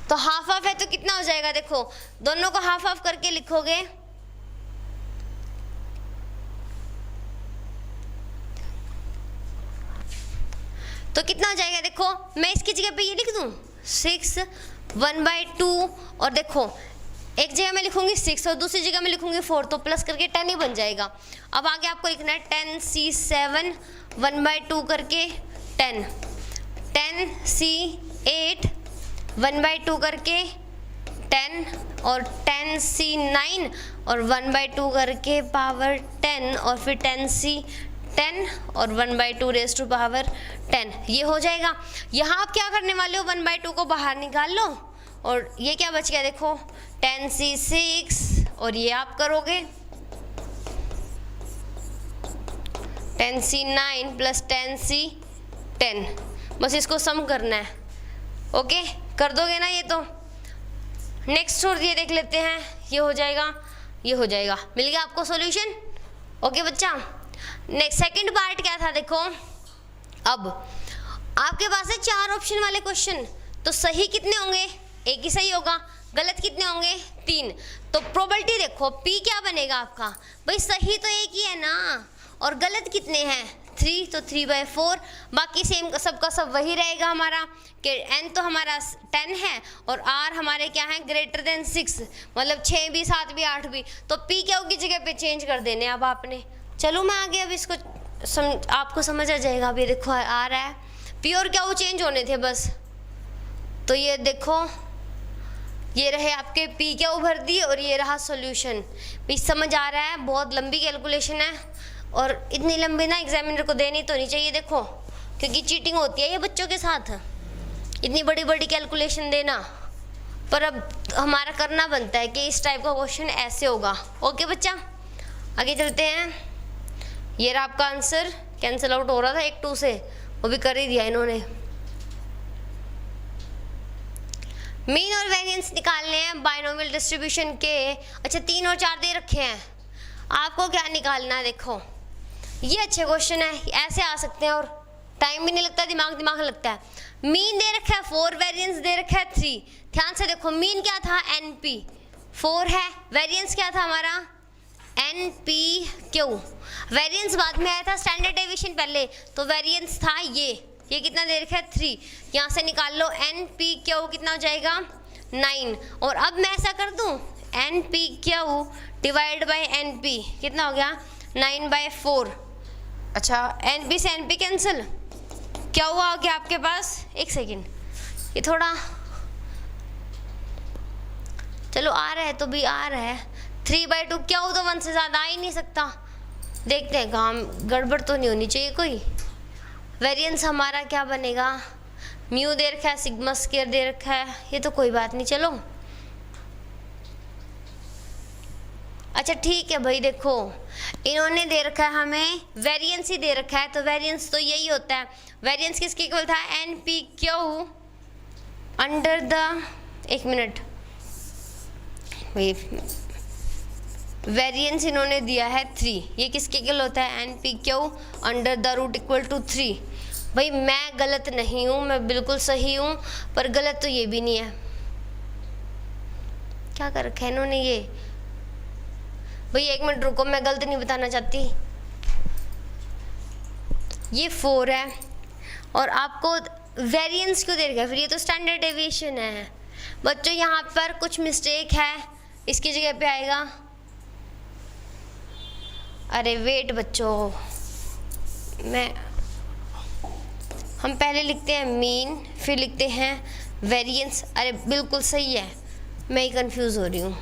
Speaker 1: तो हाफ हाफ है तो कितना हो जाएगा, देखो दोनों को हाफ हाफ करके लिखोगे तो कितना हो जाएगा। देखो मैं इसकी जगह पे ये लिख दूं 6 1/2 और देखो एक जगह मैं लिखूंगी 6 और दूसरी जगह मैं लिखूंगी 4, तो प्लस करके 10 ही बन जाएगा। अब आगे आपको लिखना है 10C7 1/2 करके 10, 10C8 1/2 करके 10 और 10C9 और 1/2 करके पावर 10 और फिर 10C10 और 1/2 रेज़ टू पावर 10, ये हो जाएगा। यहाँ आप क्या करने वाले हो, 1/2 को बाहर निकाल लो और ये क्या बच गया, देखो 10C6 और ये आप करोगे 10C9 प्लस 10C10, बस इसको सम करना है। ओके कर दोगे ना ये तो। नेक्स्ट और ये देख लेते हैं, ये हो जाएगा, ये हो जाएगा, मिल गया आपको सॉल्यूशन। ओके बच्चा, नेक्स्ट सेकंड पार्ट क्या था, देखो अब आपके पास है 4 ऑप्शन वाले क्वेश्चन, तो सही कितने होंगे, एक ही सही होगा, गलत कितने होंगे 3। तो प्रोबेबिलिटी देखो P क्या बनेगा आपका, भाई सही तो एक ही है ना और गलत कितने हैं 3, तो 3/4, बाकी सेम सबका सब वही रहेगा हमारा कि n तो हमारा 10 है और r हमारे क्या है ग्रेटर देन 6, मतलब 6 भी 7 भी 8 भी, तो P क्या होगी जगह पे चेंज कर देने अब आपने। चलो मैं आगे अब इसको आपको समझ आ जाएगा। अभी देखो आ रहा है P और क्या वो चेंज होने थे बस, तो ये देखो ये रहे आपके P क्या उभर दी और ये रहा सॉल्यूशन। भी समझ आ रहा है, बहुत लंबी कैलकुलेशन है और इतनी लंबी ना एग्जामिनर को देनी तो नहीं चाहिए देखो, क्योंकि चीटिंग होती है ये बच्चों के साथ। इतनी बड़ी बड़ी कैलकुलेशन देना, पर अब हमारा करना बनता है कि इस टाइप का क्वेश्चन ऐसे होगा। ओके बच्चा, आगे चलते हैं। ये रहा आपका आंसर, कैंसिल आउट हो रहा था 1 2 से, वो भी कर ही दिया इन्होंने। मीन और वेरिएंस निकालने हैं बाइनोमियल डिस्ट्रीब्यूशन के। अच्छा 3 और 4 दे रखे हैं, आपको क्या निकालना है? देखो ये अच्छे क्वेश्चन है, ऐसे आ सकते हैं और टाइम भी नहीं लगता, दिमाग लगता है। मीन दे रखा है 4, वेरिएंस दे रखा है 3। ध्यान से देखो, मीन क्या था NP 4 है, वेरिएंस क्या था हमारा NPQ। वेरिएंस बाद में आया था, स्टैंडर्ड डेविएशन पहले, तो वेरिएंस था ये कितना दे रखा है 3। यहाँ से निकाल लो NPQ कितना हो जाएगा 9। और अब मैं ऐसा कर दूँ NPQ डिवाइड बाई NP कितना हो गया 9/4। अच्छा NP से NP कैंसिल, क्या हुआ गया आपके पास? 1 सेकेंड, ये थोड़ा चलो आ रहा है तो भी आ रहा है। 3/2 क्या हो, तो 1 से ज़्यादा आ ही नहीं सकता। देखते हैं काम गड़बड़ तो नहीं होनी चाहिए कोई। वेरिएंस हमारा क्या बनेगा, म्यू दे रखा है, सिग्मा स्क्वायर दे रखा है, ये तो कोई बात नहीं। चलो अच्छा ठीक है भाई, देखो इन्होंने दे रखा है हमें वेरिएंस ही दे रखा है, तो वेरिएंस तो यही होता है। वेरिएंस किसके इक्वल था NPQ under the, 1 minute, variance इन्होंने दिया है 3, ये किसके इक्वल होता है NPQ under the root equal to 3। भाई मैं गलत नहीं हूँ, मैं बिल्कुल सही हूँ, पर गलत तो ये भी नहीं है। क्या कर रखा है इन्होंने ये? भाई 1 मिनट रुको, मैं गलत नहीं बताना चाहती। ये 4 है और आपको वेरिएंस क्यों दे रखा है फिर? ये तो स्टैंडर्ड डेविएशन है बच्चों, यहाँ पर कुछ मिस्टेक है, इसकी जगह पे आएगा, अरे वेट बच्चों, हम पहले लिखते हैं मीन, फिर लिखते हैं वेरिएंस। अरे बिल्कुल सही है, मैं ही कंफ्यूज हो रही हूँ।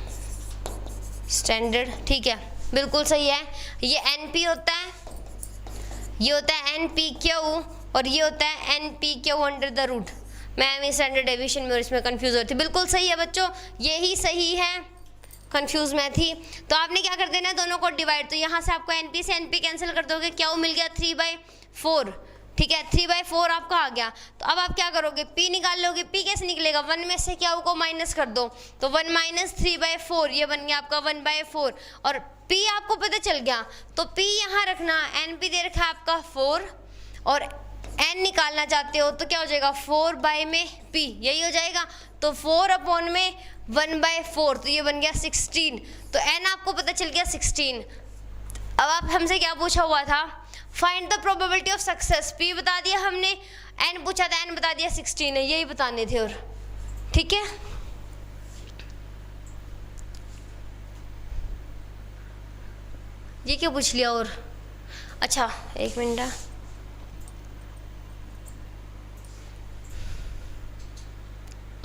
Speaker 1: स्टैंडर्ड ठीक है, बिल्कुल सही है। ये NP होता है, ये होता है NPQ और ये होता है NPQ अंडर द रूट। मैं स्टैंडर्ड डेविएशन में और इसमें कंफ्यूज हो रही थी। बिल्कुल सही है बच्चों, यही सही है, कंफ्यूज मैं थी। तो आपने क्या कर देना है, दोनों को डिवाइड, तो यहाँ से आपको NP से NP कैंसिल कर दोगे, क्या मिल गया 3/4। ठीक है 3/4 आपका आ गया। तो अब आप क्या करोगे, P निकाल लोगे। P कैसे निकलेगा, 1 में से क्या को माइनस कर दो, तो 1 माइनस 3/4, ये बन गया आपका 1/4। और P आपको पता चल गया, तो P यहाँ रखना, NP दे रखा है आपका 4 और N निकालना चाहते हो तो क्या हो जाएगा 4 में P, यही हो जाएगा। तो 4 में 1/4, तो ये बन गया 16। तो N आपको पता चल गया 16। अब आप हमसे क्या पूछा हुआ था, find the probability of success. P बता दिया हमने, N पूछा था, N बता दिया 16 है, यही बताने थे। और ठीक है ये क्यों पूछ लिया? और अच्छा 1 मिनट,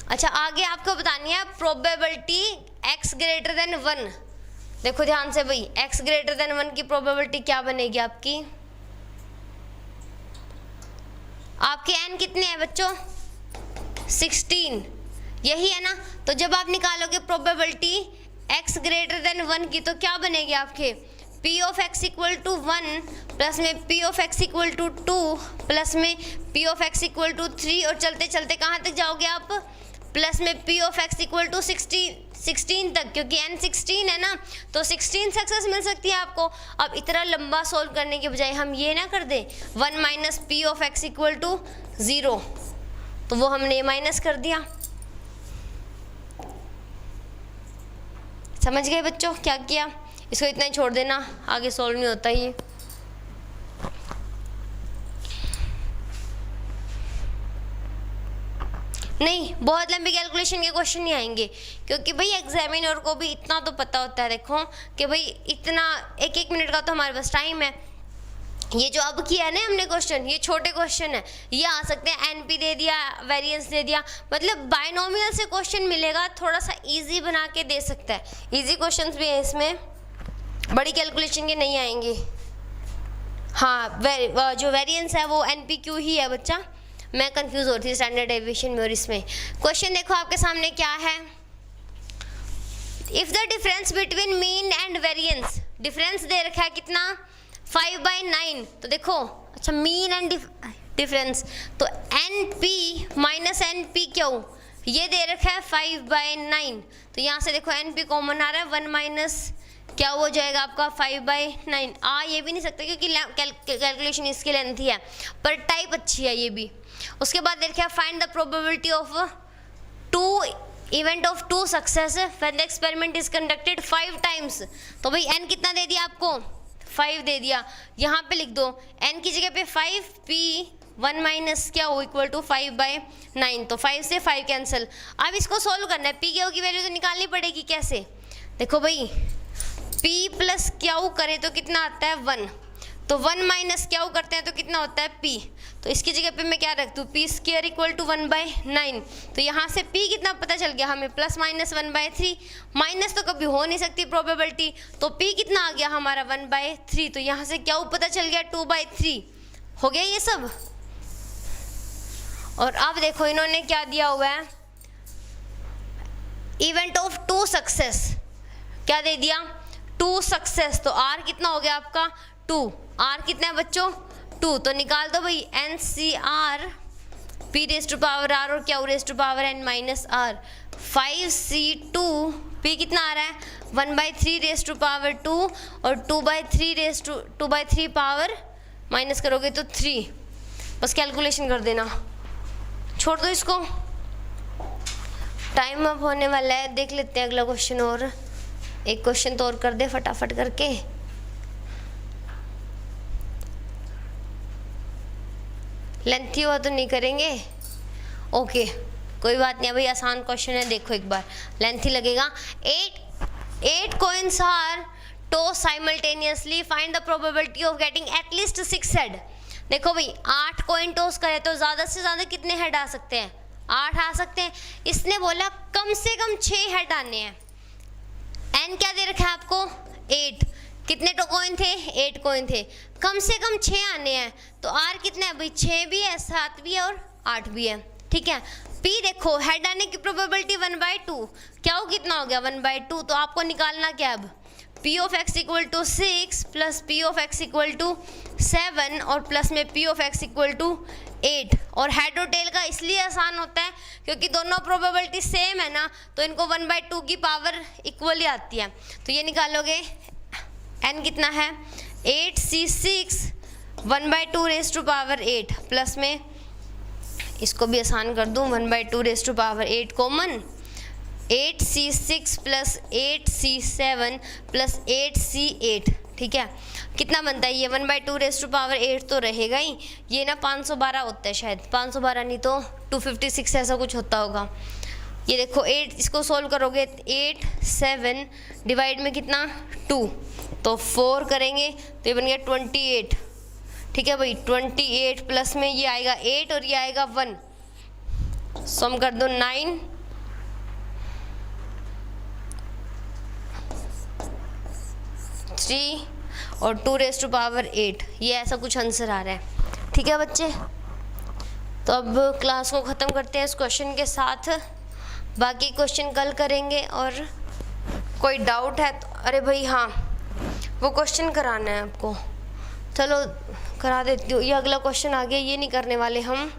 Speaker 1: अच्छा आगे आपको बतानी है प्रोबेबिलिटी x ग्रेटर देन 1। देखो ध्यान से भाई, x ग्रेटर देन 1 की प्रोबेबिलिटी क्या बनेगी आपकी? आपके n कितने हैं बच्चों? 16, यही है ना। तो जब आप निकालोगे प्रोबेबिलिटी x ग्रेटर देन 1 की, तो क्या बनेगी आपके P of x equal to 1 plus में P of x equal to 2 plus में P of x equal to 3, और चलते चलते कहाँ तक जाओगे आप, प्लस में P of x equal to 16 तक, क्योंकि n 16 है ना, तो 16 सक्सेस मिल सकती है आपको। अब इतना लंबा सॉल्व करने के बजाय हम ये ना कर दें 1 minus P of x equal to 0, तो वो हमने माइनस कर दिया। समझ गए बच्चों क्या किया? इसको इतना ही छोड़ देना, आगे सॉल्व नहीं होता ये। नहीं, बहुत लंबी कैलकुलेशन के क्वेश्चन नहीं आएंगे, क्योंकि भाई एग्जामिनर को भी इतना तो पता होता है, देखो कि भाई इतना 1-1 मिनट का तो हमारे पास टाइम है। ये जो अब किया है ना हमने क्वेश्चन, ये छोटे क्वेश्चन है, ये आ सकते हैं NP दे दिया, वेरिएंस दे दिया, मतलब बाइनोमियल से क्वेश्चन मिलेगा, थोड़ा सा इजी बना के दे सकता है। इजी क्वेश्चंस भी है इसमें, बड़ी कैलकुलेशन के नहीं आएंगे। हाँ जो वेरिएंस है वो NPQ ही है बच्चा, मैं कंफ्यूज हो रही थी स्टैंडर्ड डेविएशन में और इसमें। क्वेश्चन देखो आपके सामने क्या है, if the difference between mean and variance, difference दे रखा है कितना 5/9, तो देखो अच्छा मीन एंड डिफरेंस, तो NP माइनस NPQ ये दे रखा है 5/9, तो यहाँ से देखो NP कॉमन आ रहा है, 1 माइनस क्या हो जाएगा आपका 5/9, आ ये भी नहीं सकता क्योंकि कैलकुलेशन इसकी लेंथी है, पर टाइप अच्छी है ये भी। उसके बाद दे रखा है find the probability of 2 event of 2 success when the experiment is conducted 5 times, तो भाई n कितना दे दिया आपको 5 दे दिया, यहाँ पे लिख दो n की जगह पे 5, p 1 माइनस क्या हो इक्वल टू 5/9, तो 5 से 5 कैंसिल। अब इसको सोल्व करना है, p की वैल्यू तो निकालनी पड़ेगी, कैसे देखो भाई p प्लस क्यू करे तो कितना आता है 1, तो 1 माइनस क्यू करते हैं तो कितना होता है p, तो इसकी जगह पे मैं क्या रख दूँ p स्क्वायर इक्वल टू 1/9, तो यहाँ से p कितना पता चल गया हमें प्लस माइनस 1/3, माइनस तो कभी हो नहीं सकती प्रोबेबिलिटी, तो p कितना आ गया हमारा 1/3, तो यहाँ से क्या पता चल गया 2/3, हो गया ये सब। और अब देखो इन्होंने क्या दिया हुआ है, इवेंट ऑफ 2 सक्सेस, क्या दे दिया 2 सक्सेस, तो r कितना हो गया आपका 2, r कितना है बच्चों 2, तो निकाल दो भाई NCR p raise to power r और q raise to power n minus r, 5C2 p कितना आ रहा है 1/3 रेज टू पावर 2 और 2/3 पावर माइनस करोगे तो 3, बस कैलकुलेशन कर देना, छोड़ दो इसको, टाइम अब होने वाला है। देख लेते हैं अगला क्वेश्चन, और एक क्वेश्चन तो और कर दे फटाफट करके। लेंथी हुआ तो नहीं करेंगे, ओके कोई बात नहीं, अभी आसान क्वेश्चन है, देखो एक बार लेंथी लगेगा। 8 coins are tossed simultaneously, find the probability of getting at least 6 head। देखो भाई 8 कॉइन टॉस करे तो ज़्यादा से ज़्यादा कितने हेड आ सकते हैं, 8 आ सकते हैं, इसने बोला कम से कम 6 हेड आने हैं, n क्या दे रखा है आपको 8, कितने तो कॉइन थे 8 कॉइन थे, कम से कम 6 आने हैं, तो r कितना है भाई 6 भी है 7 भी है और 8 भी है, ठीक है। p देखो हेड आने की प्रोबेबिलिटी 1/2, क्या हो कितना हो गया 1/2, तो आपको निकालना क्या अब p of x equal to 6 plus p of x equal to 7 और प्लस में p of x equal to 8, और हेड और टेल का इसलिए आसान होता है क्योंकि दोनों प्रोबेबिलिटी सेम है ना, तो इनको 1/2 की पावर इक्वली आती है, तो ये निकालोगे n कितना है 8C6 1/2 raise to power 8, plus में इसको भी आसान कर दूँ 1/2 raise to power 8 common, 8C6 plus 8C7 plus 8C8, ठीक है, कितना बनता है ये 1/2 रेज टू पावर 8 तो रहेगा ही, ये ना 512 होता है शायद, 512 नहीं तो 256 ऐसा कुछ होता होगा। ये देखो 8 इसको सोल्व करोगे 8 7 डिवाइड में कितना 2, तो 4 करेंगे तो ये बन गया 28, ठीक है भाई 28 प्लस में ये आएगा 8 और ये आएगा 1, सम कर दो 9 3 और 2 रेज टू पावर 8, ये ऐसा कुछ आंसर आ रहा है, ठीक है बच्चे। तो अब क्लास को ख़त्म करते हैं इस क्वेश्चन के साथ, बाकी क्वेश्चन कल करेंगे, और कोई डाउट है तो अरे भाई हाँ वो क्वेश्चन कराना है आपको, चलो करा देती हूँ। ये अगला क्वेश्चन आ गया, ये नहीं करने वाले हम।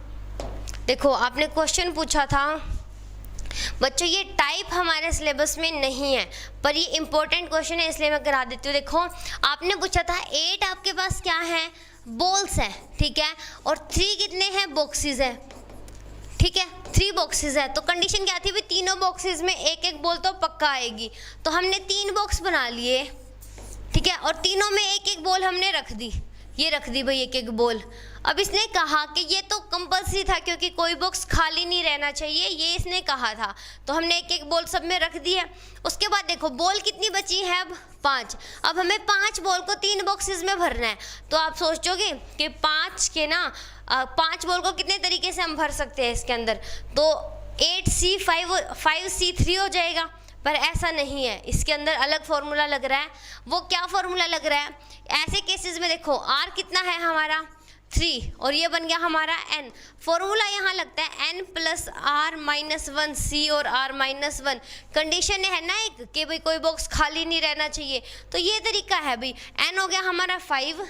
Speaker 1: देखो आपने क्वेश्चन पूछा था बच्चों, ये टाइप हमारे सिलेबस में नहीं है पर ये इंपॉर्टेंट क्वेश्चन है इसलिए मैं करा देती हूँ। देखो आपने पूछा था 8 आपके पास क्या है बॉल्स हैं, ठीक है, और 3 कितने हैं बॉक्सेस हैं, ठीक है 3 बॉक्सेस है, तो कंडीशन क्या थी भाई तीनों बॉक्सेस में एक एक बॉल तो पक्का आएगी, तो हमने 3 बॉक्स बना लिए, ठीक है, और तीनों में एक एक बॉल हमने रख दी, ये रख दी भाई एक एक बॉल। अब इसने कहा कि ये तो कंपल्सरी था क्योंकि कोई बॉक्स खाली नहीं रहना चाहिए, ये इसने कहा था, तो हमने एक एक बॉल सब में रख दी है। उसके बाद देखो बॉल कितनी बची है अब 5, अब हमें 5 बॉल को 3 बॉक्सेस में भरना है, तो आप सोचोगे कि 5 के ना 5 बॉल को कितने तरीके से हम भर सकते हैं इसके अंदर, तो 5C3 हो जाएगा, पर ऐसा नहीं है, इसके अंदर अलग फॉर्मूला लग रहा है। वो क्या फॉर्मूला लग रहा है, ऐसे केसेस में देखो r कितना है हमारा 3 और ये बन गया हमारा n। फॉर्मूला यहाँ लगता है n plus r minus 1 c और r माइनस 1। कंडीशन है ना एक कि भाई कोई बॉक्स खाली नहीं रहना चाहिए, तो ये तरीका है भाई। n हो गया हमारा 5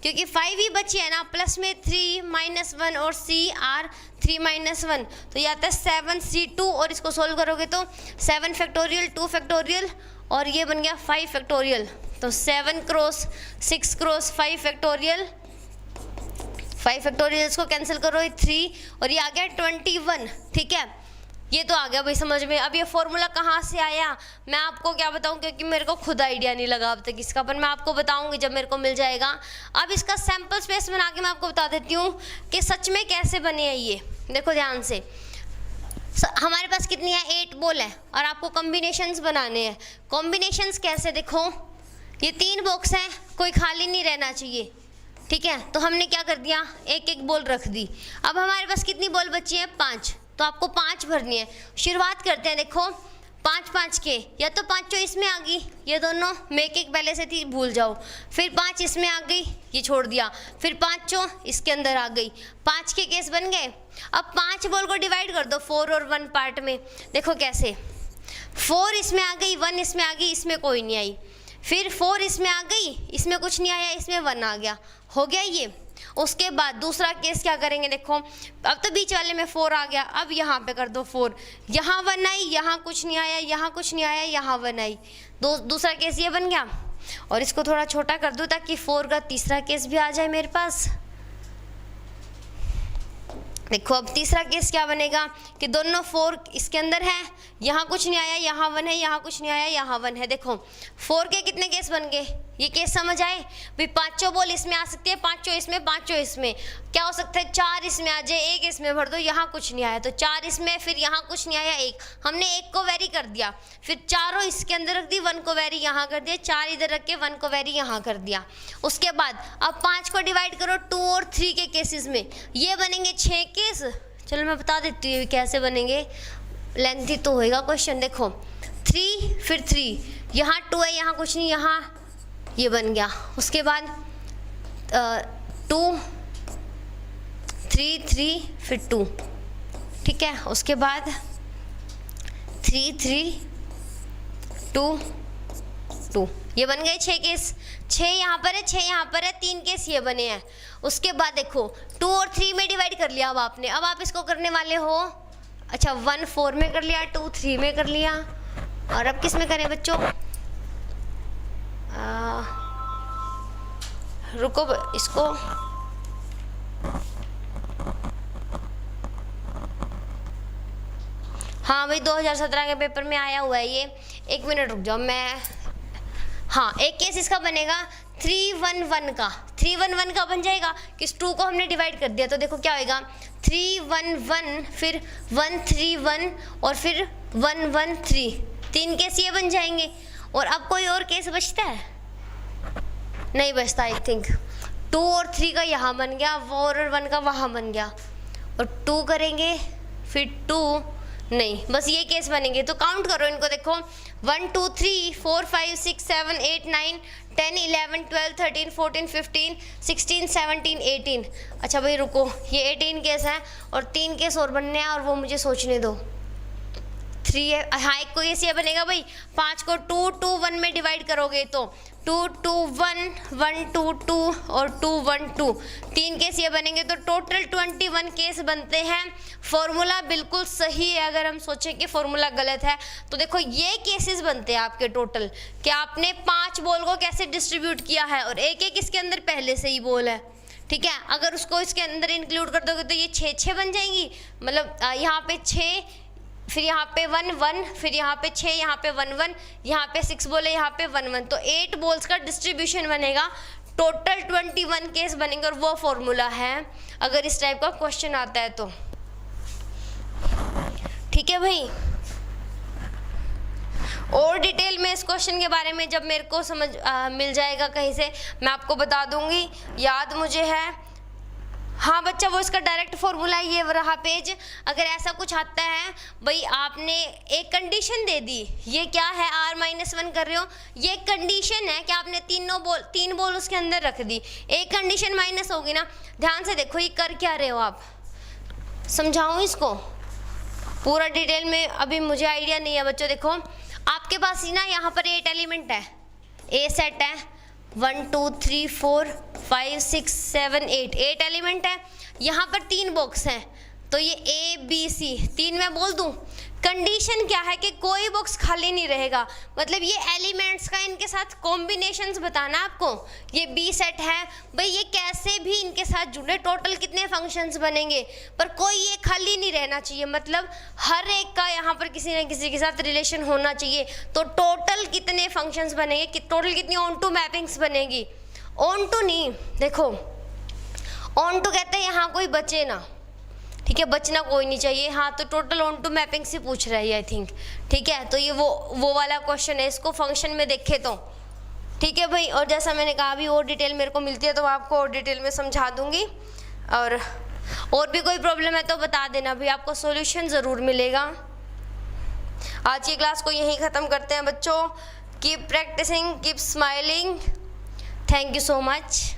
Speaker 1: क्योंकि 5 ही बची है ना, प्लस में 3 माइनस 1 और c r 3 माइनस 1, तो ये आता है 7c2 और इसको सोल्व करोगे तो 7 फैक्टोरियल 2 फैक्टोरियल और ये बन गया 5 फैक्टोरियल। तो 7 क्रॉस 6 क्रॉस 5 फैक्टोरियल, 5 फैक्टोरियल इसको कैंसिल करो, 3 और ये आ गया 21। ठीक है, ये तो आ गया भाई समझ में। अब ये फॉर्मूला कहाँ से आया मैं आपको क्या बताऊं, क्योंकि मेरे को खुद आइडिया नहीं लगा अब तक इसका, पर मैं आपको बताऊंगी जब मेरे को मिल जाएगा। अब इसका सैंपल स्पेस बना के मैं आपको बता देती हूँ कि सच में कैसे बने हैं ये। देखो ध्यान से, हमारे पास कितनी है 8 बॉल है और आपको कॉम्बिनेशंस बनाने हैं। कॉम्बिनेशंस कैसे, देखो ये 3 बॉक्स हैं, कोई खाली नहीं रहना चाहिए। ठीक है, तो हमने क्या कर दिया, एक एक बॉल रख दी। अब हमारे पास कितनी बॉल बची है 5, तो आपको 5 भरनी है। शुरुआत करते हैं, देखो 5 के, या तो 5 इसमें आ गई, ये दोनों में एक पहले से थी भूल जाओ, फिर 5 इसमें आ गई, ये छोड़ दिया, फिर 5 इसके अंदर आ गई। 5 के केस बन गए। अब 5 बॉल को डिवाइड कर दो 4 और 1 पार्ट में। देखो कैसे, 4 इसमें आ गई, 1 इसमें आ गई, इसमें कोई नहीं आई, फिर 4 इसमें आ गई, इसमें कुछ नहीं आया, इसमें 1 आ गया, हो गया ये। उसके बाद दूसरा केस क्या करेंगे, देखो अब तो बीच वाले में 4 आ गया, अब यहाँ पे कर दो 4, यहाँ 1 आई, यहाँ कुछ नहीं आया, यहाँ कुछ नहीं आया, यहाँ 1 आई। दूसरा केस ये बन गया। और इसको थोड़ा छोटा कर दूँ ताकि 4 का तीसरा केस भी आ जाए मेरे पास। देखो अब तीसरा केस क्या बनेगा कि दोनों 4 इसके अंदर है, यहाँ कुछ नहीं आया, यहाँ 1 है, यहाँ कुछ नहीं आया, यहाँ 1 है। देखो 4 के कितने केस बन गए, ये केस समझ आए भाई। 5 बॉल इसमें आ सकती है, 5 इसमें, 5 इसमें, क्या हो सकता है 4 इसमें आ जाए, 1 इसमें भर दो, यहाँ कुछ नहीं आया तो 4 इसमें, फिर यहाँ कुछ नहीं आया 1, हमने 1 को वेरी कर दिया, फिर 4 इसके अंदर रख दी, 1 को वेरी यहाँ कर दिया, 4 इधर रख के 1 को वेरी यहाँ कर दिया। उसके बाद अब 5 को डिवाइड करो 2 और 3 के केसेस में, ये बनेंगे 6 केस। चलो मैं बता देती हूँ कैसे बनेंगे, लेंथी तो होएगा क्वेश्चन। देखो 3 फिर 3, यहाँ 2 है, यहाँ कुछ नहीं, यहाँ ये बन गया। उसके बाद 2 3 3 फिर 2, ठीक है। उसके बाद 3 3 2 2, ये बन गए 6 केस। 6 यहाँ पर है, 6 यहाँ पर है, 3 केस ये बने हैं। उसके बाद देखो 2 और 3 में डिवाइड कर लिया अब आपने, अब आप इसको करने वाले हो, अच्छा 1 4 में कर लिया, 2 3 में कर लिया, और अब किस में करें बच्चों, रुको इसको, हाँ भाई 2017 के पेपर में आया हुआ है ये, 1 मिनट रुक जाओ मैं, हाँ एक केस इसका बनेगा 3 1 1 का, 3 1 1 का बन जाएगा कि 2 को हमने डिवाइड कर दिया, तो देखो क्या होएगा 3 1 1 फिर 1 3 1 और फिर 1 1 3, 3 केस ये बन जाएंगे। और अब कोई और केस बचता है, नहीं बचता आई थिंक। 2 और 3 का यहाँ बन गया, 4 और 1 का वहाँ बन गया, और 2 करेंगे फिर 2 नहीं, बस ये केस बनेंगे। तो काउंट करो इनको, देखो 1 2 3 4 5 6 7 8 9 10 11 12 13 14 15 16 17 18। अच्छा भाई रुको, ये 18 केस हैं और 3 केस और बनने हैं, और वो मुझे सोचने दो। 3 है, हाँ एक कोई ऐसे बनेगा भाई, 5 को 2 2 1 में डिवाइड करोगे तो 2 2 1 1 2 2 और 2 1 2, 3 केस ये बनेंगे, तो टोटल 21 केस बनते हैं। फॉर्मूला बिल्कुल सही है, अगर हम सोचें कि फॉर्मूला गलत है तो देखो ये केसेस बनते हैं आपके टोटल, कि आपने 5 बॉल को कैसे डिस्ट्रीब्यूट किया है, और एक एक इसके अंदर पहले से ही बॉल है, ठीक है। अगर उसको इसके अंदर इंक्लूड कर दोगे तो ये 6 बन जाएंगी, मतलब यहाँ पे 6, फिर यहाँ पे 1 1, फिर यहाँ पे 6, यहाँ पे 1 1, यहाँ पे 6 बॉल है, यहाँ पे 1 1, तो 8 बॉल्स का डिस्ट्रीब्यूशन बनेगा। टोटल 21 केस बनेंगे, और वो फॉर्मूला है अगर इस टाइप का क्वेश्चन आता है तो, ठीक है भाई। और डिटेल में इस क्वेश्चन के बारे में जब मेरे को समझ मिल जाएगा कहीं से, मैं आपको बता दूंगी। याद मुझे है, हाँ बच्चा, वो इसका डायरेक्ट फॉर्मूला ये रहा पेज। अगर ऐसा कुछ आता है भाई, आपने एक कंडीशन दे दी, ये क्या है r-1 कर रहे हो, ये कंडीशन है कि आपने तीन बॉल उसके अंदर रख दी, एक कंडीशन माइनस होगी ना। ध्यान से देखो ये कर क्या रहे हो आप, समझाऊं इसको पूरा डिटेल में, अभी मुझे आइडिया नहीं है बच्चों। देखो आपके पास ही ना यहाँ पर 8 एलिमेंट है, ए सेट है, 1 2 3 4 5 6 7 8 एलिमेंट है। यहाँ पर 3 बॉक्स हैं, तो ये ए बी सी 3 मैं बोल दूँ। कंडीशन क्या है कि कोई बॉक्स खाली नहीं रहेगा, मतलब ये एलिमेंट्स का इनके साथ कॉम्बिनेशंस बताना आपको। ये बी सेट है भाई, ये कैसे भी इनके साथ जुड़े, टोटल कितने फंक्शंस बनेंगे, पर कोई ये खाली नहीं रहना चाहिए, मतलब हर एक का यहाँ पर किसी न किसी के साथ रिलेशन होना चाहिए। तो टोटल कितने फंक्शंस बनेंगे, टोटल कितनी ऑन टू मैपिंग्स बनेगी, ऑन टू नहीं, देखो ऑन टू कहते हैं यहाँ कोई बचे ना, ठीक है, बचना कोई नहीं चाहिए। हाँ तो टोटल ऑन टू मैपिंग से पूछ रही है आई थिंक, ठीक है। तो ये वो वाला क्वेश्चन है, इसको फंक्शन में देखे तो ठीक है भाई। और जैसा मैंने कहा अभी और डिटेल मेरे को मिलती है तो आपको और डिटेल में समझा दूंगी, और भी कोई प्रॉब्लम है तो बता देना भाई, आपको सॉल्यूशन ज़रूर मिलेगा। आज की क्लास को यहीं ख़त्म करते हैं बच्चों। Keep practising, keep smiling, thank you so much.